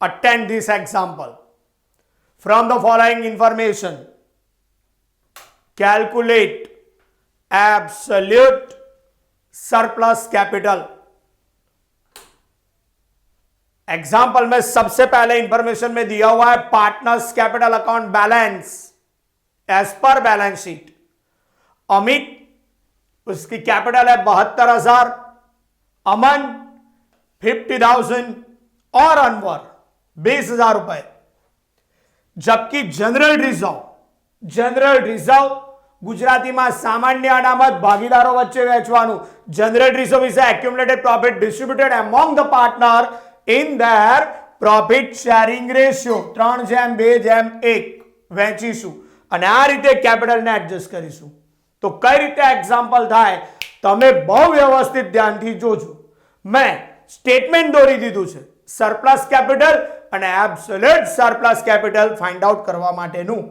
attend this example. From the following information calculate absolute surplus capital. Example में सबसे पहले information में दिया हुआ है partners capital account balance as per balance sheet. Amit, उसकी कैपिटल है 72,000, अमन 50,000 और अनवर 20,000 रुपए। जबकि जनरल रिजर्व गुजराती में सामान्य अनामत भागीदारों वच्चे वेचवानुं। General reserve is accumulated profit distributed among the partner in their profit sharing ratio. 3:2:1 वेचीशुं અને આ રીતે કેપિટલને એડજસ્ટ કરીશું। તો કઈ રીતે એક્ઝામ્પલ થાય તમે બહુ વ્યવસ્થિત ધ્યાનથી જોજો। મેં સ્ટેટમેન્ટ દોરી દીધું છે સરપ્લસ કેપિટલ અને absolute surplus capital find out કરવા માટેનું।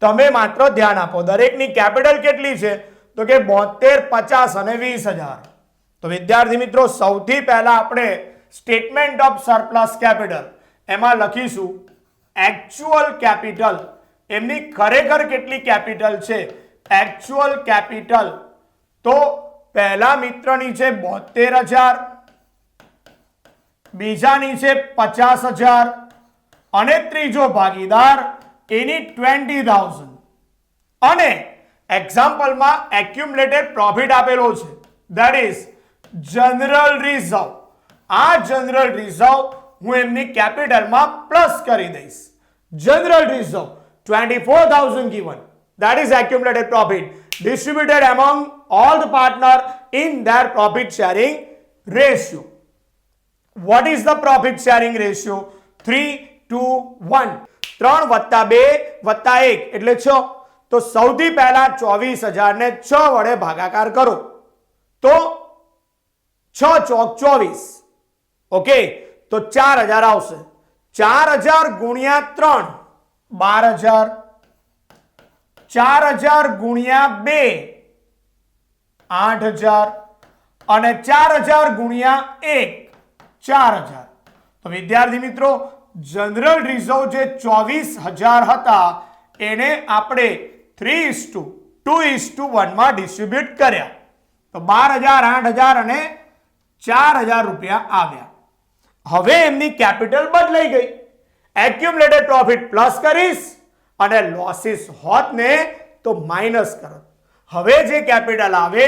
તમે માત્ર ધ્યાન આપો। દરેકની કેપિટલ કેટલી છે? તો કે 72, 50 અને 20,000। તો વિદ્યાર્થી મિત્રો સૌથી પહેલા આપણે સ્ટેટમેન્ટ ઓફ સરપ્લસ કેપિટલ એમાં લખીશું एक्चुअल कैपिटल। એમની ખરેખર કેટલી કેપિટલ છે एक्चुअल कैपिटल। તો પહેલા મિત્રની છે 72,000, બીજાની છે 50,000 અને ત્રીજો ભાગીદાર એની 20,000। અને એક્ઝામ્પલમાં એક્યુમ્યુલેટેડ પ્રોફિટ આપેલો છે ધેટ ઇઝ જનરલ રિઝર્વ। આ જનરલ રિઝર્વ હું એમની કેપિટલમાં પ્લસ કરી દઈશ। General reserve 24,000 given, that is accumulated profit distributed among all the partner in their profit sharing ratio। What is the profit sharing ratio? 3:1। 3 + 2 + 1 એટલે 6। તો સૌથી પહેલા 24,000 ને 6 વડે ભાગાકાર કરો તો 6 ચોક 24। ઓકે, તો 4,000 આવશે। 4,000 ગુણ્યા 3 12,000, 4,000 ગુણ્યા 2 8,000 અને 4,000 ગુણ્યા 1 4,000। તો વિદ્યાર્થી મિત્રો જનરલ રિઝર્વ જે 24,000 હતા એને આપણે 3:2:1 માં ડિસ્ટ્રીબ્યુટ કર્યા તો 12,000, 8,000 અને 4,000 રૂપિયા આવ્યા. હવે એમની કેપિટલ બદલાઈ ગઈ. એક્યુમ્યુલેટેડ પ્રોફિટ પ્લસ કરીશ અને લોસીસ હોત ને તો માઇનસ કરત. હવે જે કેપિટલ આવે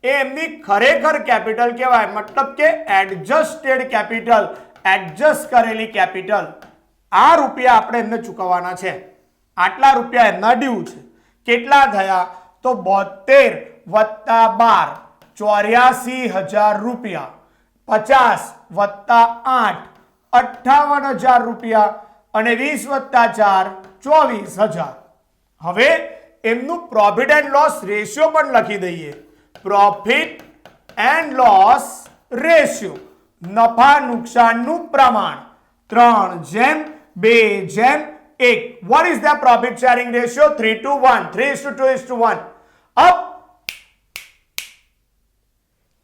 એ એમની ખરેખર કેપિટલ કહેવાય. મતલબ કે એડજસ્ટેડ કેપિટલ, એડજસ્ટ કરેલી કેપિટલ. આ રૂપિયા આપણે એમને ચૂકવવાના છે. આટલા રૂપિયા એમના ડ્યુ છે. કેટલા થયા? તો 72 વત્તા 12 84,000 રૂપિયા. 50 વત્તા 8 58,000 રૂપિયા અને 20 વત્તા 4 24,000. હવે એમનું પ્રોફિટ એન્ડ લોસ રેશિયો પણ લખી દઈએ. પ્રોફિટ એન્ડ લોસ રેશિયો, નફા નુકસાનનું પ્રમાણ 3:2:1. What is the profit sharing ratio? 3:1, 3:2:1. अब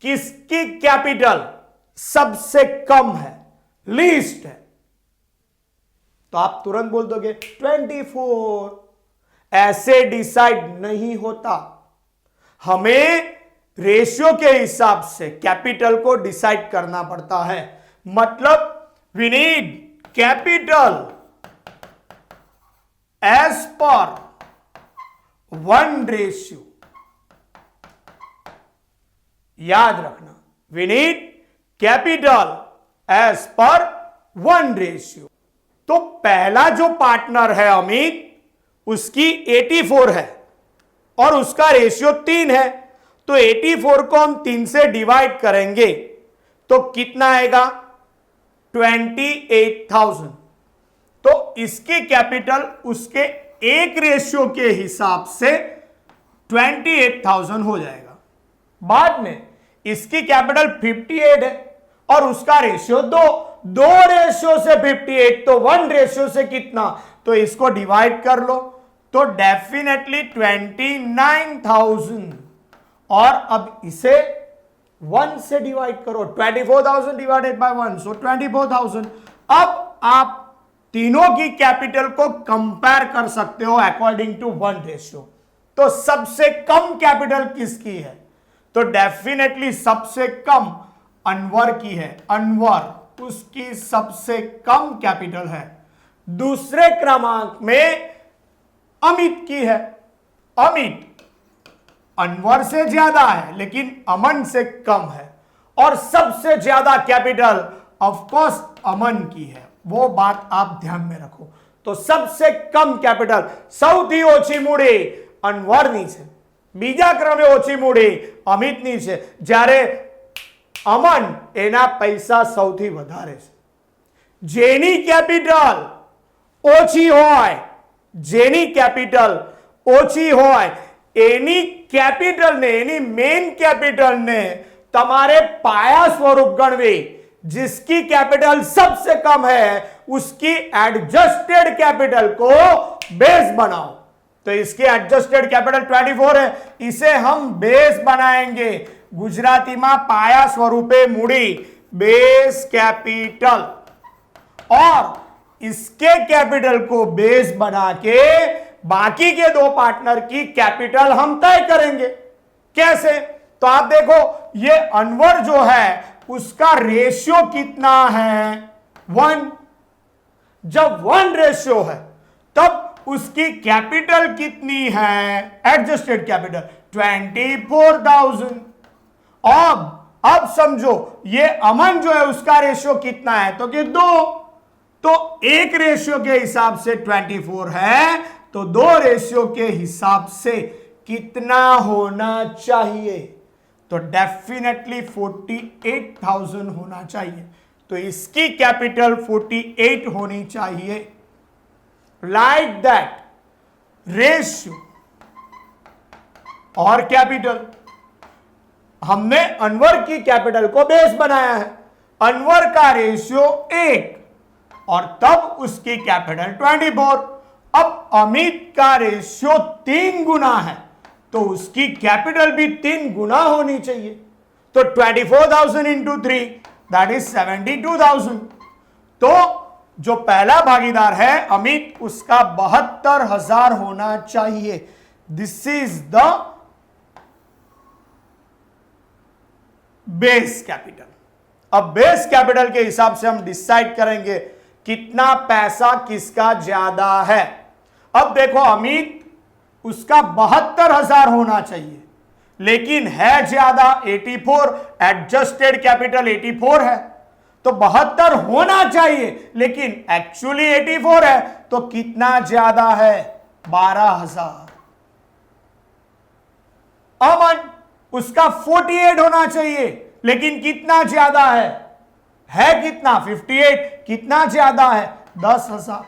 किसकी कैपिटल सबसे कम है, लीस्ट है? तो आप तुरंत बोल दोगे 24. ऐसे डिसाइड नहीं होता. हमें रेशियो के हिसाब से कैपिटल को डिसाइड करना पड़ता है. मतलब we need capital as per 1 ratio. याद रखना, we need capital as per 1 ratio. तो पहला जो पार्टनर है अमित, उसकी 84 है और उसका रेशियो 3 है. तो 84 को हम 3 से डिवाइड करेंगे तो कितना आएगा? 28,000. तो इसकी कैपिटल उसके एक रेशियो के हिसाब से 28,000 हो जाएगा. बाद में इसकी कैपिटल 58 है और उसका रेशियो 2 रेशियो से 58, तो 1 रेशियो से कितना? तो इसको डिवाइड कर लो तो डेफिनेटली 29,000. और अब इसे 1 से डिवाइड करो. 24,000 डिवाइडेड बाय 1, सो 24,000. अब आप तीनों की कैपिटल को कंपेयर कर सकते हो अकॉर्डिंग टू 1 रेशियो. तो सबसे कम कैपिटल किसकी है? तो डेफिनेटली सबसे कम अनवर की है. अनवर, उसकी सबसे कम कैपिटल है. दूसरे क्रमांक में अमित की है. अमित अनवर से ज्यादा है लेकिन अमन से कम है. और सबसे ज्यादा कैपिटल ऑफ कोर्स अमन की है. वो बात आप ध्यान में रखो. तो सबसे कम कैपिटल, સૌથી ઓછી મૂડી અનવરની છે, બીજા ક્રમે ઓછી મૂડી અમિતની છે, જ્યારે અમન એના પૈસા સૌથી વધારે છે. જેની કેપિટલ ઓછી હોય, જેની કેપિટલ ઓછી હોય એની કેપિટલને, એની મેઇન કેપિટલને તમારે પાયા સ્વરૂપ ગણવી. जिसकी कैपिटल सबसे कम है उसकी एडजस्टेड कैपिटल को बेस बनाओ. तो इसकी एडजस्टेड कैपिटल 24 है, इसे हम बेस बनाएंगे. गुजराती में पाया स्वरूपे मूडी, बेस कैपिटल. और इसके कैपिटल को बेस बना के बाकी के 2 पार्टनर की कैपिटल हम तय करेंगे. कैसे? तो आप देखो, ये अनवर जो है उसका रेशियो कितना है? 1. जब 1 रेशियो है तब उसकी कैपिटल कितनी है? Adjusted capital 24,000. अब समझो, ये अमन जो है उसका रेशियो कितना है? तो कि 2. तो 1 रेशियो के हिसाब से 24 है, तो 2 रेशियो के हिसाब से कितना होना चाहिए? तो डेफिनेटली 48,000 होना चाहिए. तो इसकी कैपिटल 48 होनी चाहिए. लाइक दैट रेशियो और कैपिटल. हमने अनवर की कैपिटल को बेस बनाया है. अनवर का रेशियो 1 और तब उसकी कैपिटल 24. अब अमित का रेशियो 3 गुना है तो उसकी कैपिटल भी 3 गुना होनी चाहिए. तो 24,000 इंटू 3 दैट इज 72,000. तो जो पहला भागीदार है अमित, उसका 72,000 होना चाहिए. This is the base capital. अब बेस कैपिटल के हिसाब से हम डिसाइड करेंगे कितना पैसा किसका ज्यादा है। अब देखो अमित, उसका 72,000 होना चाहिए, लेकिन है ज्यादा 84, एडजस्टेड कैपिटल 84 है, तो 72 होना चाहिए, लेकिन एक्चुअली 84 है, तो कितना ज्यादा है? 12,000। अमन, उसका 48 होना चाहिए, लेकिन कितना ज्यादा है कितना? 58। कितना ज्यादा है? 10,000।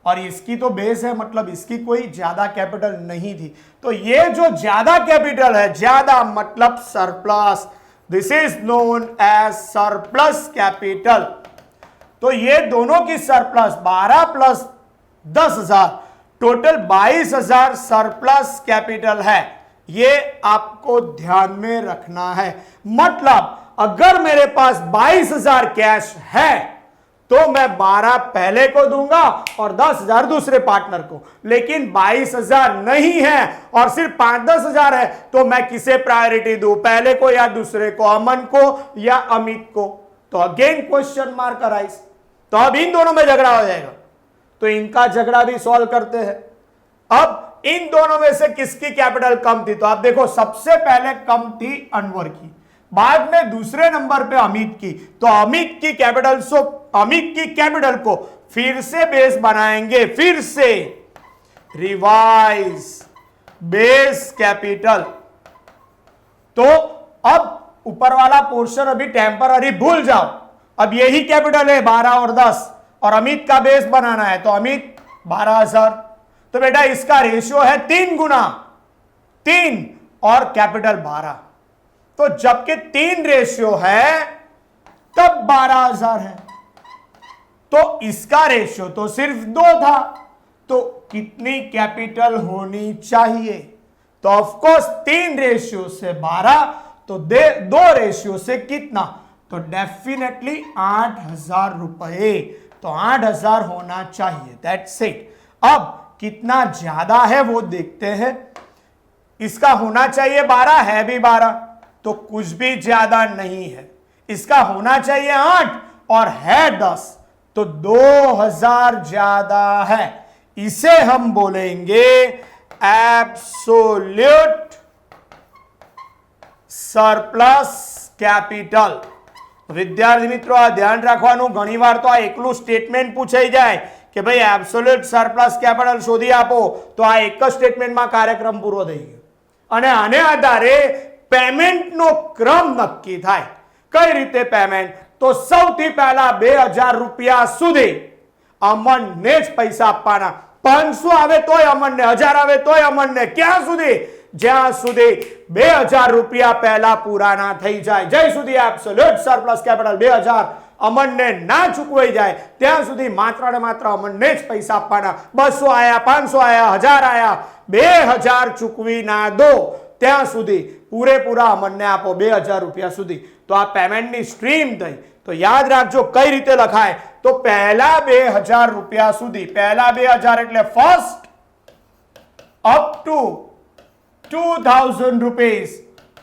और इसकी तो बेस है, मतलब इसकी कोई ज्यादा कैपिटल नहीं थी, तो ये जो ज्यादा कैपिटल है, ज्यादा मतलब surplus, this is known as surplus capital. तो ये दोनों की surplus 12 plus 10,000, total 22,000 surplus capital है। ये आपको ध्यान में रखना है। मतलब अगर मेरे पास 22,000 कैश है तो मैं 12 पहले को दूंगा और 10,000 दूसरे पार्टनर को, लेकिन 22,000 नहीं है और सिर्फ 5-10,000 है, तो मैं किसे प्रायोरिटी दूं? पहले को या दूसरे को? अमन को या अमित को? तो अगेन क्वेश्चन मार्क अराइज। तो अब इन दोनों में झगड़ा हो जाएगा, तो इनका झगड़ा भी सॉल्व करते हैं। अब इन दोनों में से किसकी कैपिटल कम थी? तो आप देखो, सबसे पहले कम थी अनवर की, बाद में दूसरे नंबर पे अमित की। तो अमित की कैपिटल को फिर से बेस बनाएंगे, फिर से रिवाइज बेस कैपिटल। तो अब ऊपर वाला पोर्शन अभी टेम्पररी भूल जाओ, अब यही कैपिटल है 12 और 10, और अमित का बेस बनाना है, तो अमित 12,000। तो बेटा इसका रेशियो है 3 गुना 3 और कैपिटल 12। तो जबकि 3 रेशियो है तब 12,000 है, तो इसका रेशियो तो सिर्फ 2 था, तो कितनी कैपिटल होनी चाहिए? तो ऑफकोर्स 3 रेशियो से 12, तो 2 रेशियो से कितना? तो डेफिनेटली 8,000 रुपए, तो 8,000 होना चाहिए। That's it. अब कितना ज्यादा है वो देखते हैं। इसका होना चाहिए 12, है भी 12, तो कुछ भी ज्यादा नहीं है। इसका होना चाहिए 8 और है 10, तो 2,000 ज्यादा है। इसे हम बोलेंगे एब्सोल्यूट सरप्लस कैपिटल। विद्यार्थी मित्रों, आ ध्यान રાખવાનું, ઘણી વાર તો આ એકલું સ્ટેટમેન્ટ પૂછાઈ જાય કે ભાઈ એબ્સોલ્યુટ સરપ્લસ કેપિટલ શોધી આપો, તો આ એક જ સ્ટેટમેન્ટમાં કાર્યક્રમ પૂરો થઈ ગયો, અને આને આધારે પેમેન્ટનો ક્રમ નક્કી થાય। કઈ રીતે પેમેન્ટ? તો સૌથી પહેલા 2,000 રૂપિયા સુધી અમનને જ પૈસા આપવાના। 500 આવે તોય અમનને, 1000 આવે તોય અમનને, ક્યાં સુધી? જ્યાં સુધી 2,000 રૂપિયા પહેલા પૂરા ના થઈ જાય, જ્યાં સુધી એબ્સોલ્યુટ સરપ્લસ કેપિટલ 2,000 અમનને ના ચૂકવાઈ જાય, ત્યાં સુધી માત્ર ને માત્ર અમનને જ પૈસા આપવાના। 200 આયા, 500 આયા, 1000 આયા, 2,000 ચૂકવી ના દો ત્યાં સુધી પૂરેપૂરા અમનને આપો 2,000 રૂપિયા સુધી। તો આ પેમેન્ટની સ્ટ્રીમ થઈ। તો યાદ રાખજો કઈ રીતે લખાય, તો પહેલા 2,000 રૂપિયા સુધી, પહેલા 2,000 એટલે first up to 2,000 rupees,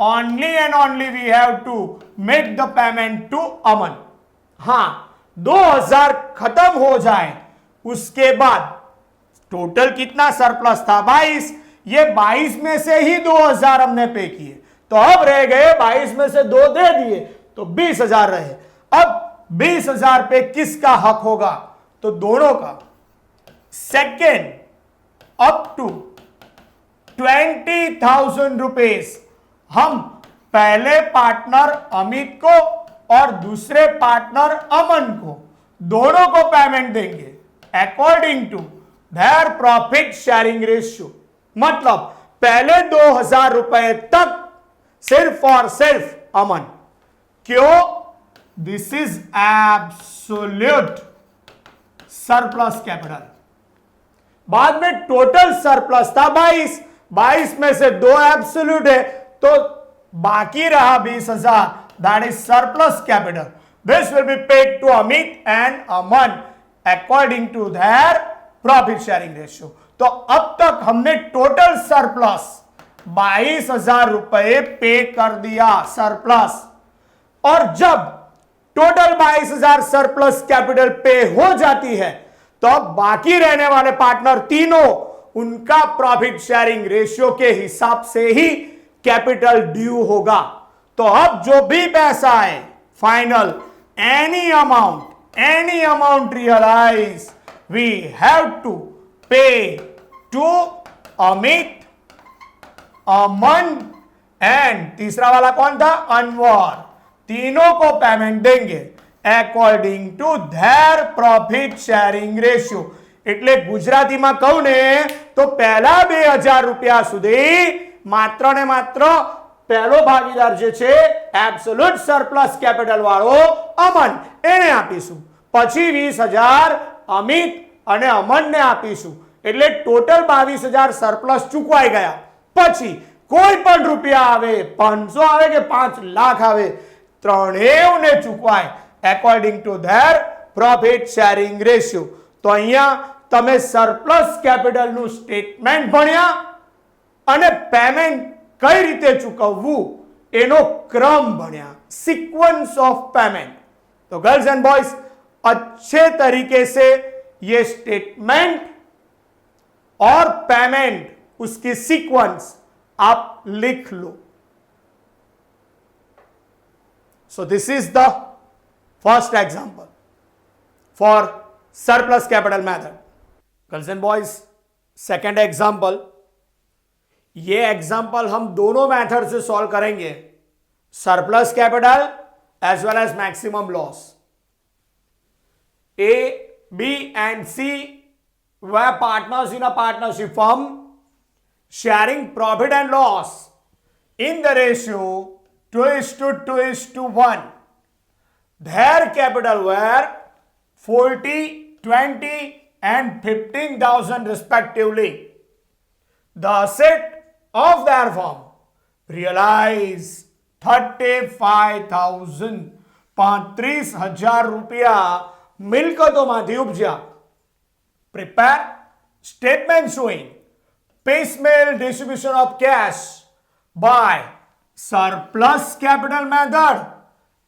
only and only we have to make the payment to Aman। हाँ, 2,000 खत्म हो जाए उसके बाद टोटल कितना सरप्लस था? 22। ये 22 में से ही 2,000 हमने पे किए, तो अब रह गए 22 में से 2 दे दिए, तो 20,000 रहे। अब 20,000 पे किसका हक होगा? तो दोनों का। सेकेंड अप टू 20,000 रुपीज हम पहले पार्टनर अमित को और दूसरे पार्टनर अमन को, दोनों को पेमेंट देंगे according to their profit sharing ratio. मतलब पहले 2,000 रुपए तक सिर्फ और सिर्फ अमन। क्यों? This is absolute surplus capital. बाद में टोटल सरप्लस था 22 में से 2 एब्सोल्यूट है, तो बाकी रहा 20,000, that is surplus capital. This will be paid to Amit and Aman according to their profit sharing ratio. तो अब तक हमने टोटल सरप्लस 22,000 रुपए पे कर दिया सरप्लस, और जब टोटल 22,000 सरप्लस कैपिटल पे हो जाती है तो अब बाकी रहने वाले पार्टनर तीनों, उनका प्रॉफिट शेयरिंग रेशियो के हिसाब से ही कैपिटल ड्यू होगा। तो अब जो भी पैसा है final, any amount realise, we have to pay to Amit, Aman and तीसरा वाला कौन था, अनवर, तीनों को पेमेंट देंगे according to their profit sharing ratio. એટલે ગુજરાતીમાં કહું ને તો પહેલા 2,000 રૂપિયા સુધી માત્ર ને માત્ર પહેલો ભાગીદાર જે છે એબ્સોલ્યુટ સરપ્લસ કેપિટલ વાળો અમન, એને આપીશું, પછી 20,000 અમિત અને અમનને આપીશું, એટલે ટોટલ 22,000 સરપ્લસ ચૂકવાઈ ગયા। પછી કોઈ પણ રૂપિયા આવે, 500 આવે કે 5 લાખ આવે, ત્રણેયને ચૂકવાય according to their profit sharing ratio. તો અહીંયા તમે સરપ્લસ કેપિટલનું સ્ટેટમેન્ટ ભણ્યા અને પેમેન્ટ કઈ રીતે ચૂકવવું એનો ક્રમ ભણ્યા, સિક્વન્સ ઓફ પેમેન્ટ। तो गर्ल्स एंड बॉयज अच्छे तरीके से ये स्टेटमेंट और पेमेंट, उसकी सीक्वेंस आप लिख लो। So this is the first example for surplus capital method. Girls and boys, second example, ये एग्जाम्पल हम दोनों मेथड से सॉल्व करेंगे, surplus capital as well as maximum loss. A, B and C were partners in a partnership firm sharing profit and loss in the ratio 2:2:1. Their capital were 40, 20 and 15,000 respectively. The asset of their firm realized 35,000, 35,000 રૂપિયા મિલકતોમાંથી ઉપજ્યા। Prepare statement showing piecemeal distribution of cash by surplus capital method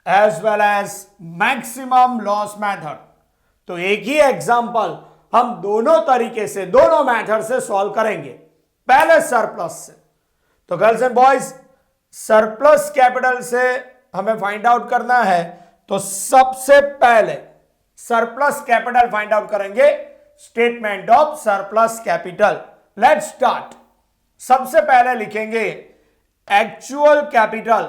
as well as maximum loss method। तो एक ही example हम दोनों तरीके से, दोनों method से solve करेंगे। पहले सरप्लस से, तो girls and boys surplus capital से हमें फाइंड आउट करना है, तो सबसे पहले सरप्लस कैपिटल फाइंड आउट करेंगे, statement of surplus capital. Let's start. सबसे पहले लिखेंगे actual capital,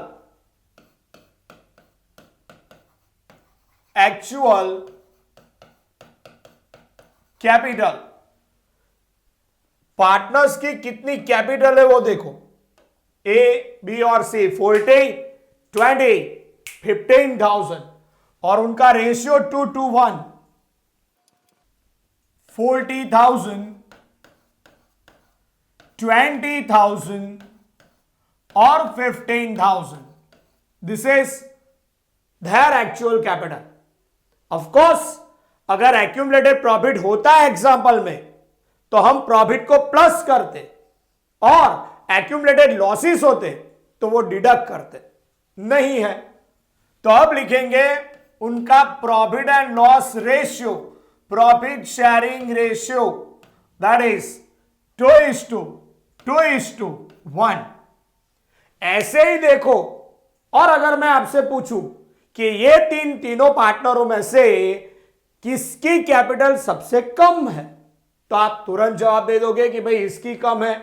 actual capital, partners की कितनी कैपिटल है वो देखो, ए, बी और सी 40, 20, 15,000 और उनका रेशियो 2:1, 40,000, 20,000 और 15,000। This is their actual capital। Of course अगर एक्यूमुलेटेड प्रॉफिट होता है एग्जाम्पल में तो हम प्रॉफिट को प्लस करते, और एक्यूमुलेटेड लॉसेस होते तो वो डिडक्ट करते, नहीं है तो अब लिखेंगे उनका profit and loss ratio, profit sharing ratio, that is 2:1। ऐसे ही देखो, और अगर मैं आपसे पूछूं कि ये तीनों पार्टनरों में से किसकी कैपिटल सबसे कम है, तो आप तुरंत जवाब दे दोगे कि भाई इसकी कम है,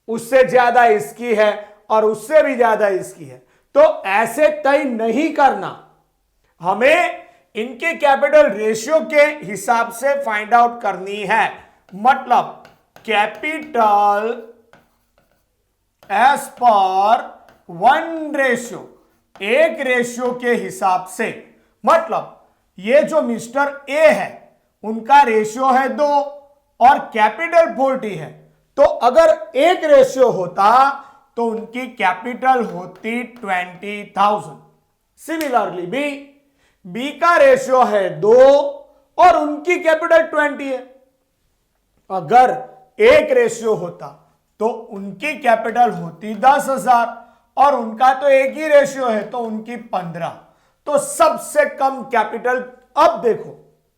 उससे ज्यादा इसकी है और उससे भी ज्यादा इसकी है। तो ऐसे तय नहीं करना, हमें इनके कैपिटल रेशियो के हिसाब से फाइंड आउट करनी है। मतलब कैपिटल एज पर 1 रेशियो, एक रेशियो के हिसाब से। मतलब ये जो मिस्टर ए है उनका रेशियो है 2 और कैपिटल 40 है, तो अगर एक रेशियो होता तो उनकी कैपिटल होती 20,000। सिमिलरली बी का रेशियो है 2 और उनकी कैपिटल 20 है, अगर 1 रेशियो होता तो उनकी कैपिटल होती 10,000 और उनका तो 1 ही रेशियो है तो उनकी 15। तो सबसे कम कैपिटल, अब देखो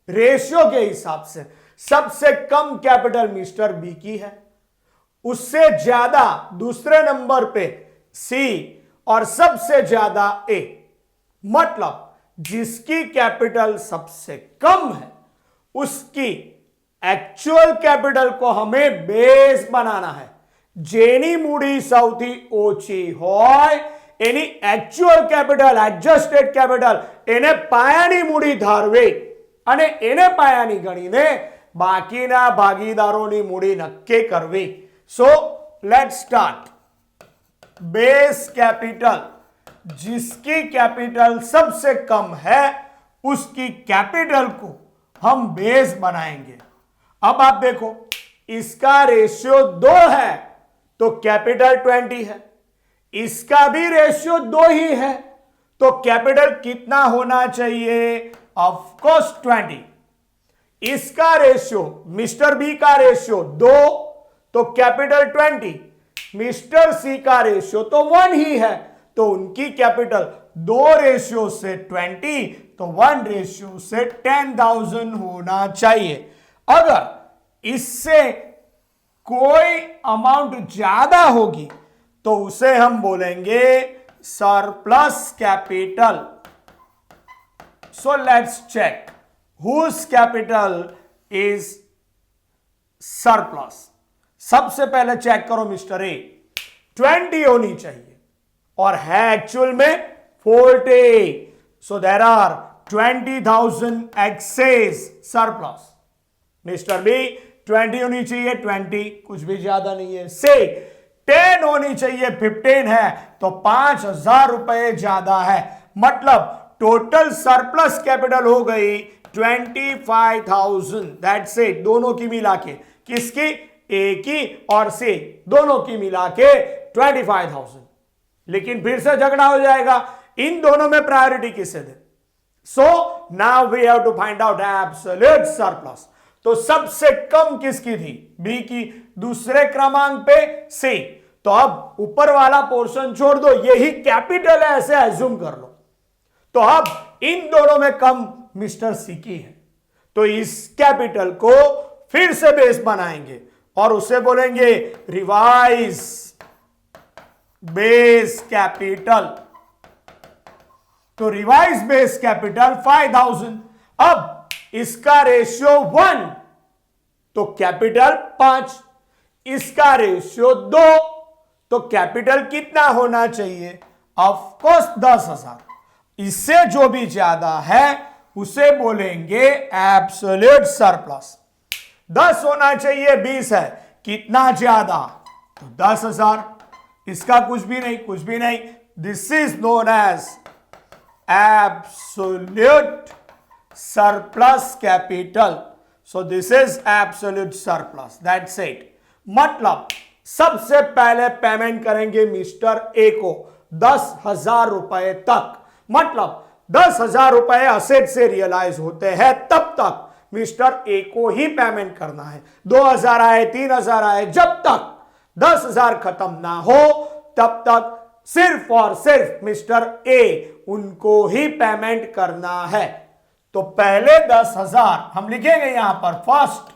रेशियो के हिसाब से सबसे कम कैपिटल मिस्टर बी की है, उससे ज्यादा दूसरे नंबर पे सी और सबसे ज्यादा ए। मतलब जिसकी कैपिटल सबसे कम है उसकी एक्चुअल कैपिटल को हमें बेस बनाना है। जेनी मूडी सौथी ओછી હોય એની एक्चुअल कैपिटल एडजस्टेड कैपिटल એને પાયાની મૂડી ધારવી અને એને પાયાની ગણીને બાકીના ભાગીદારોની મૂડી નક્કી કરવી। So let's start. Base capital, जिसकी कैपिटल सबसे कम है उसकी कैपिटल को हम बेस बनाएंगे। अब आप देखो इसका रेशियो 2 है तो कैपिटल 20 है, इसका भी रेशियो 2 ही है तो कैपिटल कितना होना चाहिए? Of course 20। इसका रेशियो, मिस्टर बी का रेशियो 2 तो कैपिटल 20, मिस्टर सी का रेशियो तो 1 ही है तो उनकी कैपिटल 2 रेशियो से 20 तो 1 रेशियो से 10,000 होना चाहिए। अगर इससे कोई अमाउंट ज्यादा होगी तो उसे हम बोलेंगे surplus capital. So let's check whose capital is surplus. सबसे पहले चेक करो मिस्टर ए, 20 होनी चाहिए और है एक्चुअल में 40। So there are 20,000 excess surplus. Mister B 20 होनी चाहिए, 20 कुछ भी ज्यादा नहीं है। से 10 होनी चाहिए, 15 है तो 5,000 रुपए ज्यादा है। मतलब टोटल सरप्लस कैपिटल हो गई 25,000। That's it. दोनों की मिला के, किसकी? ए की और सी, दोनों की मिला के 25,000। लेकिन फिर से झगड़ा हो जाएगा, इन दोनों में प्रायोरिटी किसे दे? So now we have to find out absolute surplus. तो सबसे कम किसकी थी? बी की। दूसरे क्रमांक पे सी। तो अब ऊपर वाला पोर्शन छोड़ दो, यही कैपिटल है ऐसे एज्यूम कर लो। तो अब इन दोनों में कम मिस्टर सी की है तो इस कैपिटल को फिर से बेस बनाएंगे और उसे बोलेंगे रिवाइज बेस कैपिटल। तो रिवाइज बेस कैपिटल 5,000। अब इसका रेशियो 1 तो कैपिटल 5, इसका रेशियो 2 तो कैपिटल कितना होना चाहिए? Of course 10,000। इससे जो भी ज्यादा है उसे बोलेंगे एब्सोल्यूट सरप्लस। 10 होना चाहिए, 20 है, कितना ज्यादा? तो 10,000। इसका कुछ भी नहीं, कुछ भी नहीं। This is known as absolute surplus capital. So this is absolute surplus. That's it. मतलब सबसे पहले पेमेंट करेंगे मिस्टर ए को 10,000 रुपए तक। मतलब 10,000 रुपए असेट से रियलाइज होते हैं तब तक मिस्टर ए को ही पेमेंट करना है। 2,000 आए, 3,000 आए, जब तक 10,000 खत्म ना हो तब तक सिर्फ और सिर्फ मिस्टर ए उनको ही पेमेंट करना है। तो पहले 10,000 हम लिखेंगे यहां पर first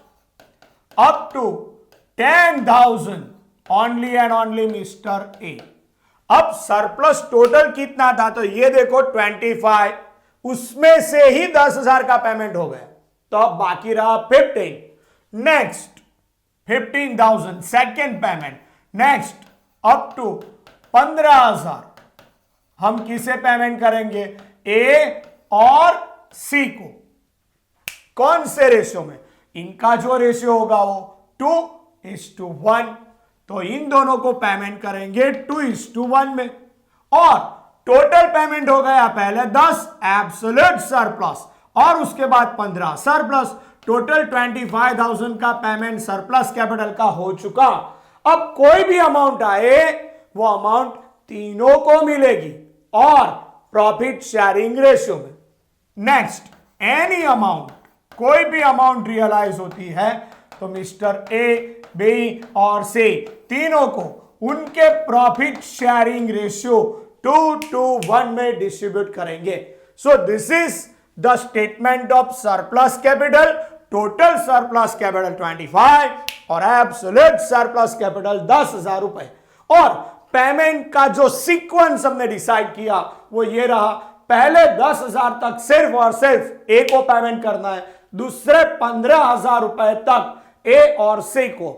up to 10,000 only and only mister A. अब सरप्लस टोटल कितना था? तो ये देखो 25, उसमें से ही 10,000 का पेमेंट हो गया तो अब बाकी रहा 15। Next 15,000 second payment. Next up to 15,000 हम किसे पेमेंट करेंगे? ए और सी को। कौन से रेशियो में? इनका जो रेशियो होगा वो 2:1 तो इन दोनों को पेमेंट करेंगे 2:1 में। और टोटल पेमेंट हो गया पहले 10 एब्सोल्यूट सरप्लस और उसके बाद 15 सरप्लस। टोटल 25,000 का पेमेंट सरप्लस कैपिटल का हो चुका। अब कोई भी अमाउंट आए वो अमाउंट तीनों को मिलेगी और प्रॉफिट शेयरिंग रेशियो में। नेक्स्ट एनी अमाउंट, कोई भी अमाउंट रियलाइज होती है तो मिस्टर ए, बी और सी तीनों को उनके प्रॉफिट शेयरिंग रेशियो 2:1 में डिस्ट्रीब्यूट करेंगे. सो this is the statement of surplus capital. Total surplus capital 25 और एब्सोल्यूट सरप्लस कैपिटल 10,000 रुपए. और पेमेंट का जो सीक्वेंस हमने डिसाइड किया वो ये रहा. पहले 10,000 तक सिर्फ और सिर्फ ए को पेमेंट करना है, दूसरे 15,000 रुपए तक ए और सी को,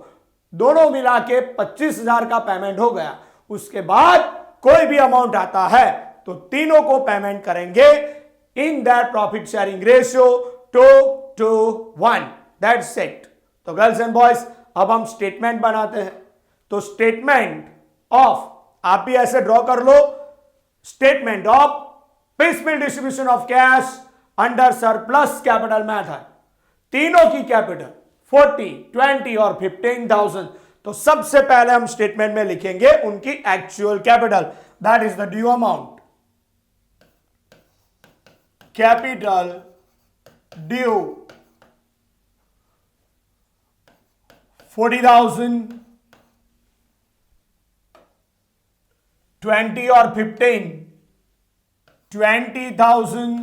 दोनों मिला के 25,000 का पेमेंट हो गया. उसके बाद कोई भी अमाउंट आता है तो तीनों को पेमेंट करेंगे in that profit sharing ratio 2:1. That's it. तो गर्ल्स एंड बॉयज अब हम स्टेटमेंट बनाते हैं. तो स्टेटमेंट ऑफ, आप भी ऐसे ड्रॉ कर लो, statement of piecemeal distribution of cash under surplus capital method. तीनों की कैपिटल 40, 20 और 15,000. तो सबसे पहले हम स्टेटमेंट में लिखेंगे उनकी actual capital, that is the due amount. Capital due 40,000, 20 और 15, 20,000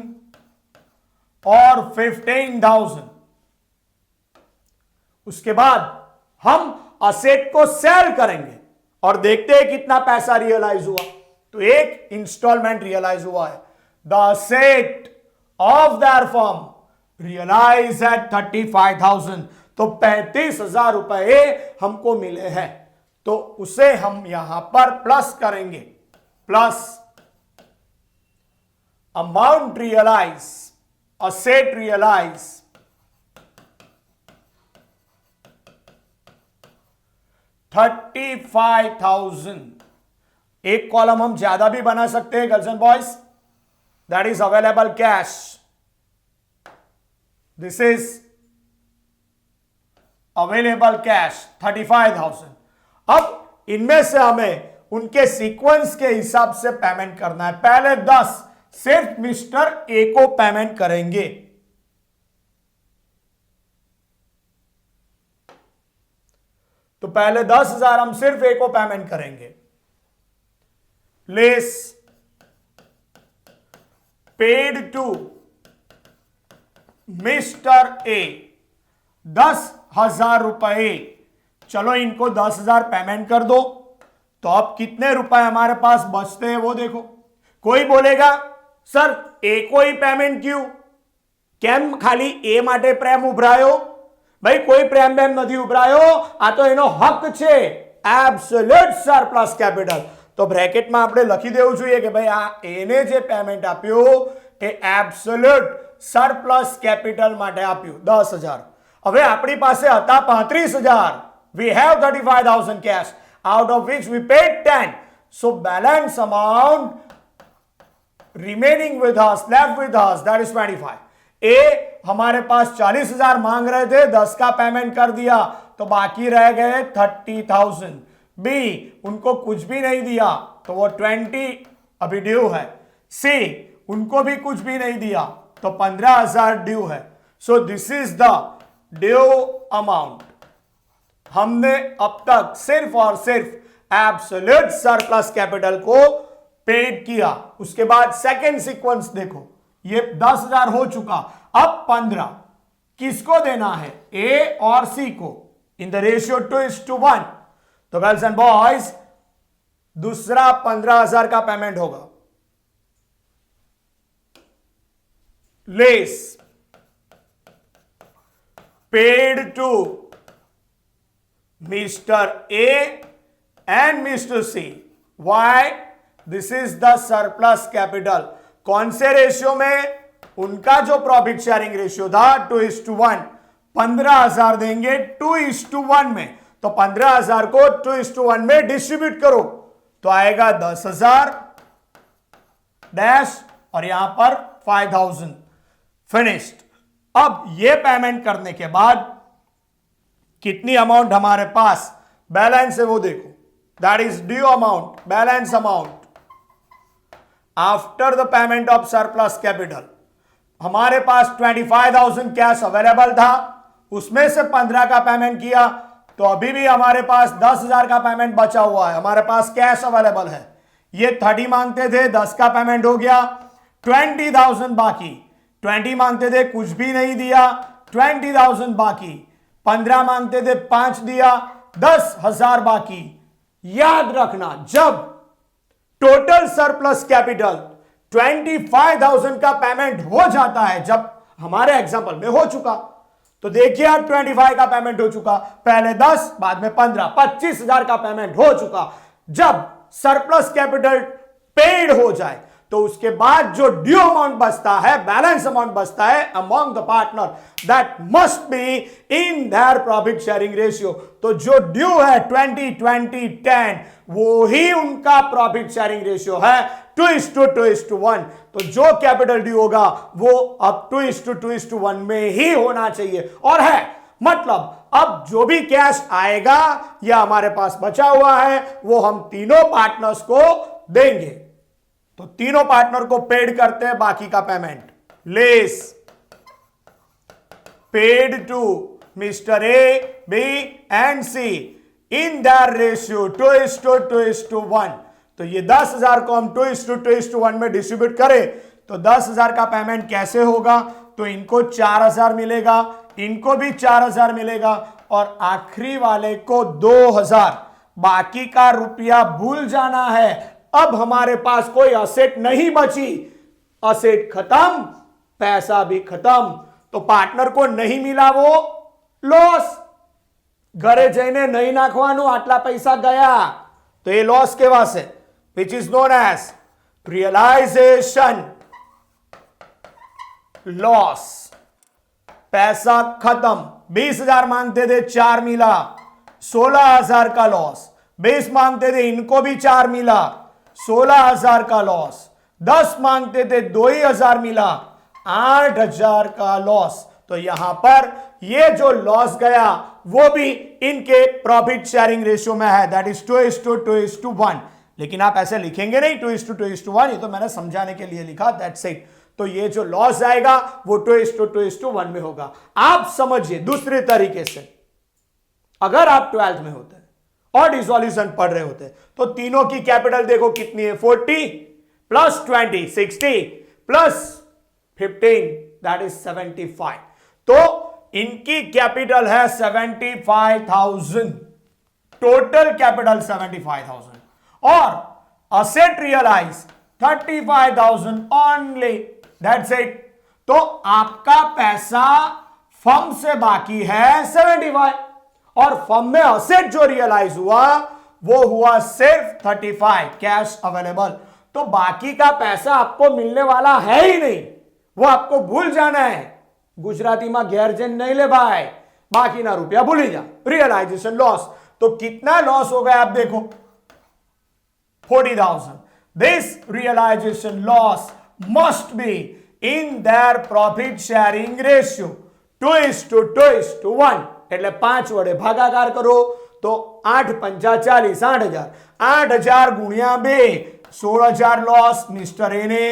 और 15,000. उसके बाद हम असेट को सेल करेंगे और देखते हैं कितना पैसा रियलाइज हुआ. तो एक इंस्टॉलमेंट रियलाइज हुआ है. The asset of their firm realise at 35,000. तो 35,000 रुपए हमको मिले हैं. तो उसे हम यहां पर प्लस करेंगे. Plus amount realise, asset realise 35,000. एक कॉलम हम ज्यादा भी बना सकते हैं girls and boys. That is available cash. This is available cash 35,000. अब इनमें से हमें उनके सीक्वेंस के हिसाब से पेमेंट करना है. पहले 10 सिर्फ मिस्टर ए को पेमेंट करेंगे. तो पहले 10,000 हम सिर्फ ए को पेमेंट करेंगे. Less paid to mister A 10,000 रुपए. चलो इनको 10,000 पेमेंट कर दो. तो अब कितने रुपए हमारे पास बचते हैं वो देखो. कोई बोलेगा सर ए को ही पेमेंट क्यों, केम खाली ए માટે પ્રેમ ઉભરાયો? ભાઈ કોઈ પ્રેમ બેમ નથી ઉભરાયો, આ તો એનો હક છે. Absolute surplus capital. તો બ્રેકેટમાં આપણે લખી દેવું જોઈએ કે ભાઈ આ એને જે પેમેન્ટ આપ્યું એ એબ્સોલ્યુટ સરપ્લસ કેપિટલ માટે આપ્યું 10,000. હવે આપણી પાસે હતા 35,000. we have 35,000 cash out of which we paid 10. so balance amount remaining with us, left with us, that is 25. ए हमारे पास 40,000 मांग रहे थे, 10 का पेमेंट कर दिया तो बाकी रह गए 30,000. बी उनको कुछ भी नहीं दिया तो वो 20 अभी ड्यू है. सी उनको भी कुछ भी नहीं दिया तो 15,000 ड्यू है. सो this is the due amount. हमने अब तक सिर्फ और सिर्फ एब्सोल्यूट सरप्लस कैपिटल को पेड किया. उसके बाद सेकेंड सीक्वेंस देखो, ये 10,000 हो चुका. अब 15 किसको देना है? ए और सी को इन द रेशियो 2:1. तो गर्ल्स एंड बॉयज दूसरा 15,000 का पेमेंट होगा. Less paid to mister A and mister C. Why? This is the surplus capital. कौन से रेशियो में? उनका जो प्रॉफिट शेयरिंग रेशियो था 2:1. 15,000 देंगे 2:1 में. तो 15,000 को 2:1 में डिस्ट्रीब्यूट करो तो आएगा 10,000 डैश और यहां पर 5,000. फिनिश्ड. अब ये पेमेंट करने के बाद कितनी अमाउंट हमारे पास बैलेंस है वो देखो. That is due amount, balance amount after the payment of surplus capital. हमारे पास 25,000 कैश अवेलेबल था. उसमें से 15 का पेमेंट किया, तो अभी भी हमारे पास 10,000 का पेमेंट बचा हुआ है, हमारे पास कैश अवेलेबल है। ये 30 मांगते थे, 10 का पेमेंट हो गया, 20,000 बाकी। 20 मांगते थे, कुछ भी नहीं दिया, 20,000 बाकी। 15 मांगते थे, 5 दिया, 10,000 बाकी। याद रखना, जब टोटल सरप्लस कैपिटल 25,000 का पेमेंट हो जाता है, जब हमारे एग्जांपल में हो चुका, तो देखिए 25 का पेमेंट हो चुका, पहले 10 बाद में 15, 25,000 का पेमेंट हो चुका। जब सरप्लस कैपिटल पेड हो जाए तो उसके बाद जो ड्यू अमाउंट बचता है, बैलेंस अमाउंट बचता है among the partner, that must be in their profit sharing ratio. तो जो ड्यू है 20-20-10, वो ही उनका प्रॉफिट शेयरिंग रेशियो है 2:2:1। तो जो कैपिटल ड्यू होगा वो अब 2:2:1 में ही होना चाहिए, और है मतलब अब जो भी कैश आएगा या हमारे पास बचा हुआ है वो हम तीनों पार्टनर्स को देंगे। तो तीनों पार्टनर को पेड करते हैं बाकी का payment. Less paid to mister A, B and C in that ratio 2:2:1। तो ये 10,000 को हम 2:2:1 में डिस्ट्रीब्यूट करें तो 10,000 का पेमेंट कैसे होगा, तो इनको 4,000 मिलेगा, इनको भी 4,000 मिलेगा, और आखिरी वाले को 2,000। बाकी का रुपया भूल जाना है। अब हमारे पास कोई असेट नहीं बची, असेट खत्म, पैसा भी खत्म। तो पार्टनर को नहीं मिला वो लॉस, घरे जईने नहीं नाखवानु, आटला पैसा गया, तो ये लॉस केवा से, which is known as realisation loss. पैसा खत्म, 20,000 मांगते थे, 4 मिला, 16,000 का लॉस। 20 मांगते थे, इनको भी 4 मिला, 16,000 का लॉस। 10 मांगते थे, 2,000 मिला, 8,000 का लॉस। तो यहां पर ये जो लॉस गया वो भी इनके प्रॉफिट शेयरिंग रेशियो में है, दैट इज 2:2:1। लेकिन आप ऐसे लिखेंगे नहीं 2:2:1, ये तो मैंने समझाने के लिए लिखा, दैट्स इट। तो ये जो लॉस आएगा वो 2:2:1 में होगा। आप समझिए दूसरे तरीके से, अगर आप 12th में होते और डिसॉल्यूशन पढ़ रहे होते तो तीनों की कैपिटल देखो कितनी है, 40 प्लस 20 60 प्लस 15 दैट इज 75। तो इनकी कैपिटल है 75,000, टोटल कैपिटल 75,000, और asset realise 35,000 only, that's it. तो आपका पैसा फर्म से बाकी है 75, और फर्म में असेट जो रियलाइज हुआ वो हुआ सिर्फ 35 कैश अवेलेबल। तो बाकी का पैसा आपको मिलने वाला है ही नहीं, वो आपको भूल जाना है। गुजराती में घेर जन नहीं ले भाई, बाकी ना रुपया भूल जा, रियलाइजेशन लॉस। तो कितना लॉस हो गया आप देखो, 40,000। This realisation loss must be in their profit sharing ratio 2:2:1। એટલે 5 વડે ભાગાકાર કરો તો 8 पंचा 40, 8,000। 8,000 ગુણ્યા 2, 16,000 लॉस मिस्टर ए ने,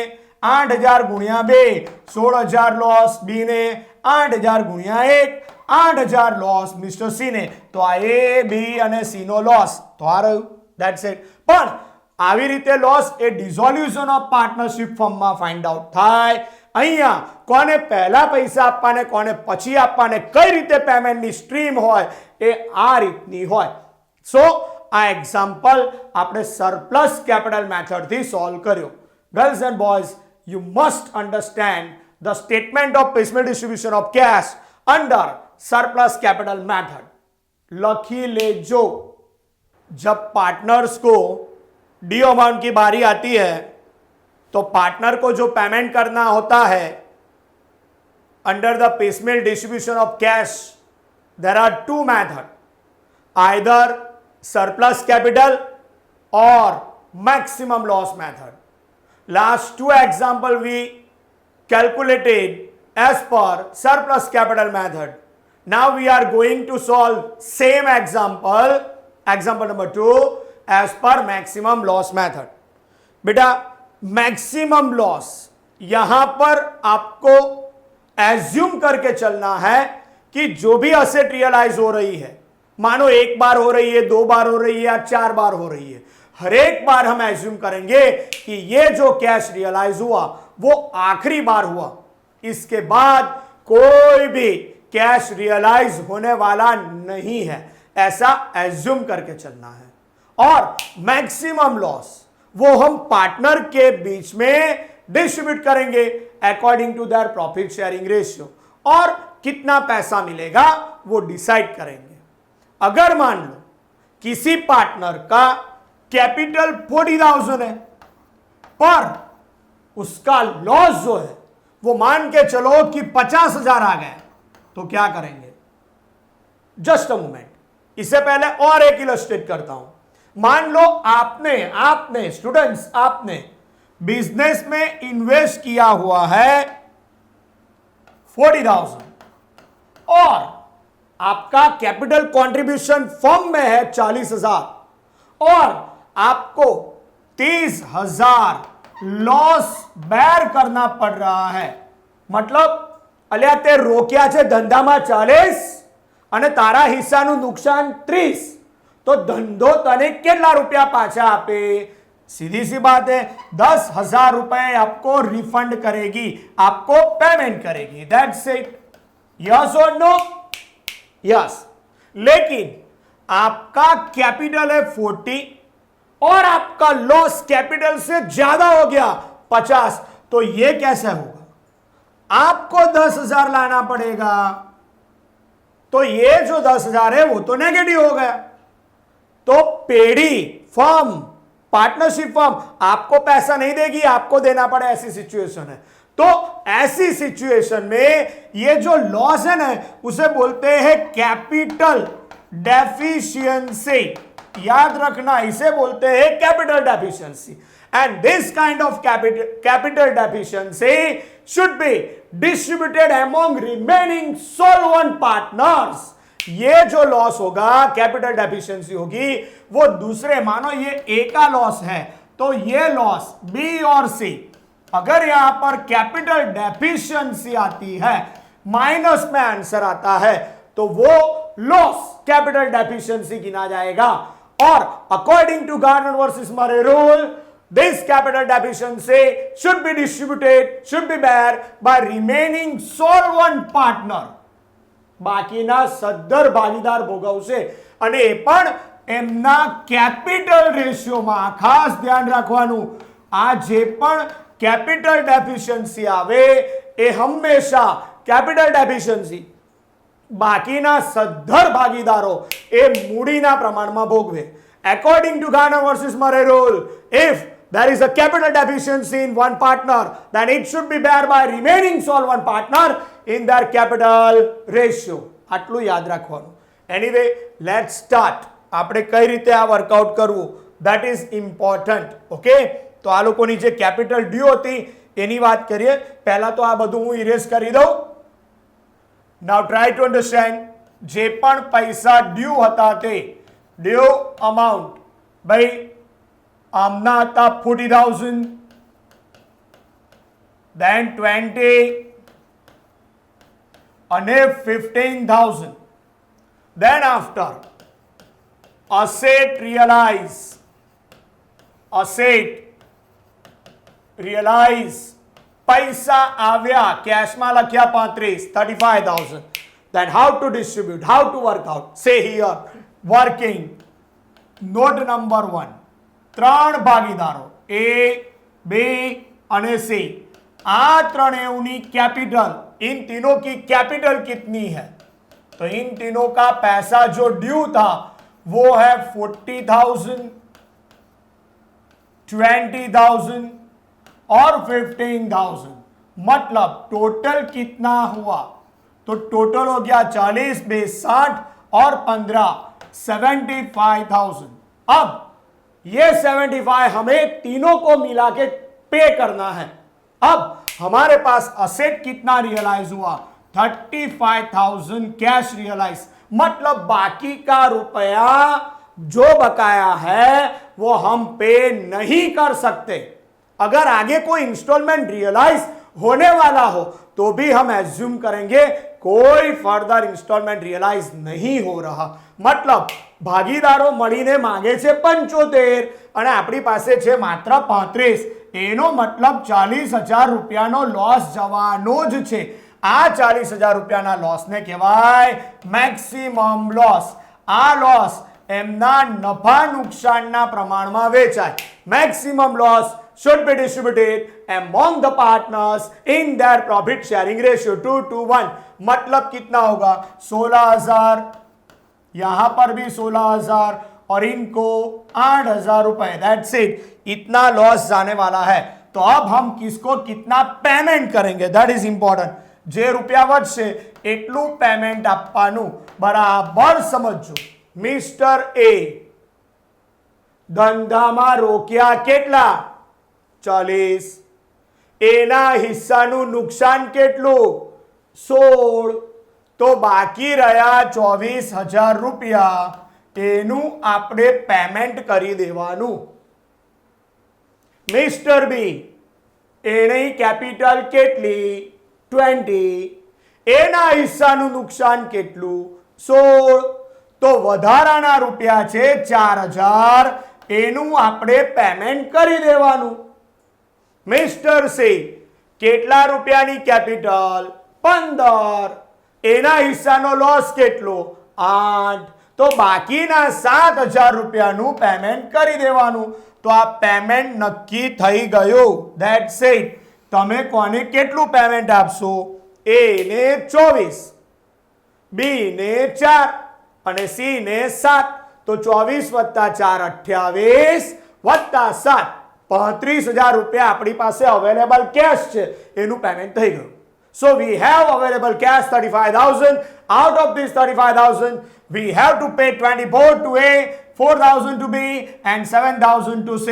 8,000 गुण્યા 2, 16,000 लॉस बी ने, 8,000 ગુણ્યા 1, 8,000 लॉस मिस्टर सी ने। तो આ ए बी અને સી નો લોસ તો આ રહ્યું, ધેટ્સ ઇટ। પણ આવી રીતે લોસ એ ડિસોલ્યુશન ઓફ પાર્ટનરશિપ ફર્મમાં ફાઇન્ડ આઉટ થાય। અહીંયા કોને પહેલા પૈસા આપવાને કોને પછી આપવાને, કઈ રીતે પેમેન્ટની સ્ટ્રીમ હોય એ આ રીતની હોય। સો આ એક્ઝામ્પલ આપણે સરપ્લસ કેપિટલ મેથડથી સોલ્વ કર્યો। Girls and boys, you must understand the statement of piecemeal distribution of cash under surplus capital method। लखी लेजो, जब पार्टनर्स को डी अमाउंट की बारी आती है तो पार्टनर को जो पेमेंट करना होता है under the piecemeal distribution of cash, there are two methods, either surplus capital or maximum loss method। Last two example we calculated as per surplus capital method। Now we are going to solve same example, example number 2, as per maximum loss method। बेटा maximum loss यहां पर आपको assume करके चलना है कि जो भी असेट रियलाइज हो रही है, मानो एक बार हो रही है, दो बार हो रही है या चार बार हो रही है, हर एक बार हम एज्यूम करेंगे कि ये जो कैश रियलाइज हुआ वो आखिरी बार हुआ, इसके बाद कोई भी कैश रियलाइज होने वाला नहीं है, ऐसा एज्यूम करके चलना है। और मैक्सिमम लॉस वो हम पार्टनर के बीच में डिस्ट्रीब्यूट करेंगे according to their profit sharing ratio, और कितना पैसा मिलेगा वो डिसाइड करेंगे। अगर मान लो किसी पार्टनर का कैपिटल 40,000 है पर उसका लॉस जो है वो मान के चलो कि 50,000 आ गए, तो क्या करेंगे? जस्ट अ मोमेंट, इससे पहले और एक इलस्ट्रेट करता हूं। मान लो आपने स्टूडेंट्स, आपने बिजनेस में इन्वेस्ट किया हुआ है 40,000 और आपका कैपिटल कंट्रीब्यूशन फर्म में है 40,000 और आपको 30,000 लॉस बेर करना पड़ रहा है। मतलब અલ્યા તે રોક્યા છે ધંધામાં 40 અને તારા હિસ્સાનું નુકસાન 30, તો ધંધો તને કેટલા રૂપિયા પાછા આપે? सीधी सी बात है, 10,000 रुपए आपको रिफंड करेगी, आपको पेमेंट करेगी। That's it. यस और नो? यस। लेकिन आपका कैपिटल है 40 और आपका लॉस कैपिटल से ज्यादा हो गया 50, तो ये कैसे होगा? आपको 10,000 लाना पड़ेगा, तो ये जो 10,000 है वो तो नेगेटिव हो गया। तो पेड़ी फर्म, पार्टनरशिप फर्म आपको पैसा नहीं देगी, आपको देना पड़े, ऐसी सिचुएशन है। तो ऐसी सिचुएशन में ये जो लॉस है ना, उसे बोलते हैं कैपिटल डेफिशिएंसी। याद रखना, इसे बोलते हैं capital deficiency. And this kind of capital deficiency should be distributed among remaining solvent partners। ये जो लॉस होगा, कैपिटल डेफिशिएंसी होगी, वो दूसरे, मानो ये ए का लॉस है तो ये लॉस बी और सी, अगर यहां पर कैपिटल डेफिशिएंसी आती है, माइनस में आंसर आता है, तो वो लॉस कैपिटल डेफिशिएंसी गिना जाएगा। और according to Gardner versus Murray rule, this capital deficiency should be distributed, should be bear by remaining solvent partner। બાકીના સદ્ધર ભાગીદાર ભોગવશે, અને એ પણ એમના કેપિટલ રેશિયોમાં। ખાસ ધ્યાન રાખવાનું, આ જે પણ કેપિટલ ડેફિશિયન્સી આવે એ હંમેશા કેપિટલ ડેફિશિયન્સી બાકીના સદ્ધર ભાગીદારો એ મૂડીના પ્રમાણમાં ભોગવે। According to Gardner versus Murray rule, if there is a capital deficiency in one partner, then it should be bear by remaining solvent partner in their capital ratio। આટલું યાદ રાખવાનું। Anyway, let's start। આપણે કઈ રીતે આ workout કરવું, that is important। Okay, તો આ લોકોની જે કેપિટલ ડ્યુ હતી એની વાત કરીએ। પહેલા તો આ બધું હું ઇરેઝ કરી દઉં। Now try to understand, જે પણ પૈસા ડ્યુ હતા તે ડ્યુ અમાઉન્ટ, ભાઈ આમના હતા 40,000, then 20 અને 15,000, then after asset realize પૈસા આવ્યા, કેશમાં લખ્યા 35,000, then how to distribute, how to work out? Say here, working note number 1, ત્રણ ભાગીદારો એ, બી અને सी, आ ત્રણેયની कैपिटल, इन तीनों की कैपिटल कितनी है? तो इन तीनों का पैसा जो ड्यू था वो है 40,000, 20,000 और 15,000। मतलब टोटल कितना हुआ? तो टोटल हो गया 40, 20, 60 और 15, 75,000। अब ये 75 हमें तीनों को मिला के पे करना है। अब हमारे पास असेट कितना रियलाइज हुआ? 35,000 कैश रियलाइज। मतलब बाकी का रुपया जो बकाया है वो हम पे नहीं कर सकते। अगर आगे कोई इंस्टॉलमेंट रियलाइज होने वाला हो तो भी हम एज्यूम करेंगे कोई फर्दर इंस्टॉलमेंट रियलाइज नहीं हो रहा. મતલબ ભાગીદારો મળીને માંગે છે 75 અને આપણી પાસે છે માત્ર 35. એનો મતલબ 40,000 રૂપિયાનો લોસ જવાનો જ છે. આ 40,000 રૂપિયાના લોસને કહેવાય મેક્સિમમ લોસ. આ લોસ એમના નફા નુકસાનના પ્રમાણમાં વેચાય. Maximum loss should be distributed among the partners in their profit sharing ratio 2:1. मतलब कितना होगा 16,000, यहां पर भी 16,000 और इनको 8,000 रुपए. That's it. इतना लॉस जाने वाला है. तो अब हम किसको कितना पेमेंट करेंगे दैट इज इंपॉर्टेंट. जे रुपया વધશે એટલું પેમેન્ટ આપવાનું. બરાબર સમજો. મિસ્ટર એ ધંધામાં રોક્યા કેટલા 40. એના હિસ્સાનું નુકસાન કેટલું 16. તો બાકી રહ્યા 24,000 રૂપિયા. એનું આપણે પેમેન્ટ કરી દેવાનું. મિસ્ટર બી એની કેપિટલ કેટલી 20. એના હિસ્સાનું નુકસાન કેટલું 16. તો વધારાના રૂપિયા છે 4,000. એનું આપણે પેમેન્ટ કરી દેવાનું. મિસ્ટર સી કેટલા રૂપિયાની કેપિટલ 15. એના હિસ્સાનો લોસ કેટલો 8. તો બાકીના 7,000 રૂપિયાનું પેમેન્ટ કરી દેવાનું. તો આ પેમેન્ટ નક્કી થઈ ગયું. That's it. તમે કોને કેટલું પેમેન્ટ આપશો એ ને 24, બી ને 4 અને સી ને 7. તો 24 + 4 28 + 7 35,000 રૂપિયા આપણી પાસે અવેલેબલ કેશ છે. એનું પેમેન્ટ થઈ ગયું. So we have available cash 35,000. Out of this 35,000, we have to pay 24 to A, 4,000 to B, and 7,000 to C.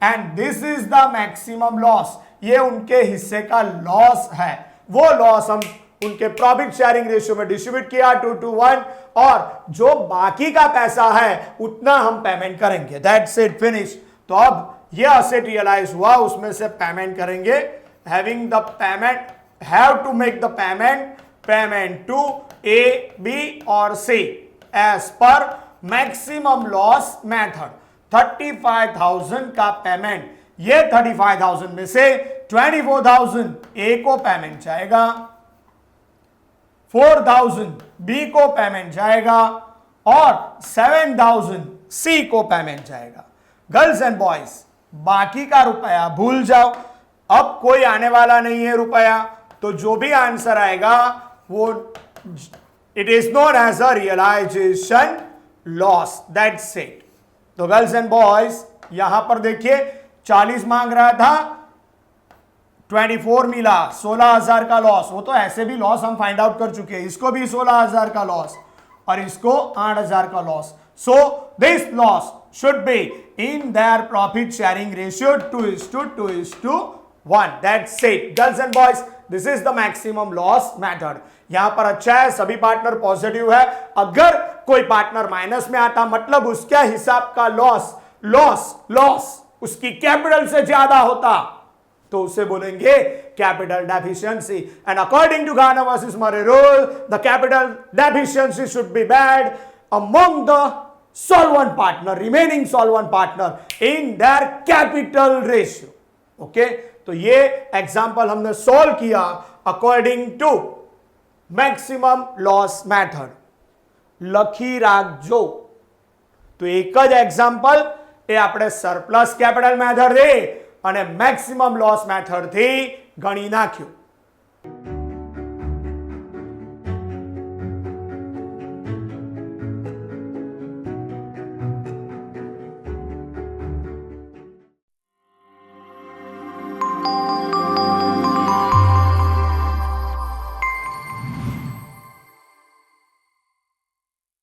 And this is the maximum loss. ये उनके हिस्से का लॉस है. वो लॉस हम उनके प्रॉफिट शेयरिंग रेशियो में डिस्ट्रीब्यूट किया 2:1 और जो बाकी का पैसा है उतना हम पेमेंट करेंगे. That's it. फिनिश. तो अब ये असेट रियलाइज हुआ उसमें से पेमेंट करेंगे. Having the payment have to make the payment to A, B और C as per maximum loss method. 35,000 का पेमेंट. ये 35,000 में से 24,000 A को पेमेंट जाएगा, 4,000 B को पेमेंट जाएगा और 7,000 C को पेमेंट जाएगा. गर्ल्स एंड बॉयज बाकी का रुपया भूल जाओ. अब कोई आने वाला नहीं है रुपया. तो जो भी आंसर आएगा वो it is known as a realisation loss. That's it. तो गर्ल्स एंड बॉयज यहां पर देखिए 40 मांग रहा था, 24 मिला, 16,000 का लॉस. वो तो ऐसे भी लॉस हम फाइंड आउट कर चुके हैं. इसको भी 16,000 का लॉस और इसको 8,000 का loss. So this loss should be in their profit sharing ratio 2:1. That's it. Girls and boys, this is the maximum loss method. यहां पर अच्छा है सभी पार्टनर पॉजिटिव है. अगर कोई पार्टनर माइनस में आता मतलब उसका हिसाब का लॉस उसकी कैपिटल से ज्यादा होता तो उसे बोलेंगे capital deficiency. And according to Garner versus Murray rule the capital deficiency should be bad among the solvent partner, remaining solvent partner in their capital ratio. Okay तो ये एग्जांपल हमने सॉल्व किया according to maximum loss method. લખી રાખજો. તો એક જ example એ આપણે સરપ્લસ કેપિટલ મેથડ થી અને મેક્સિમમ લોસ મેથડ થી ગણી નાખ્યું.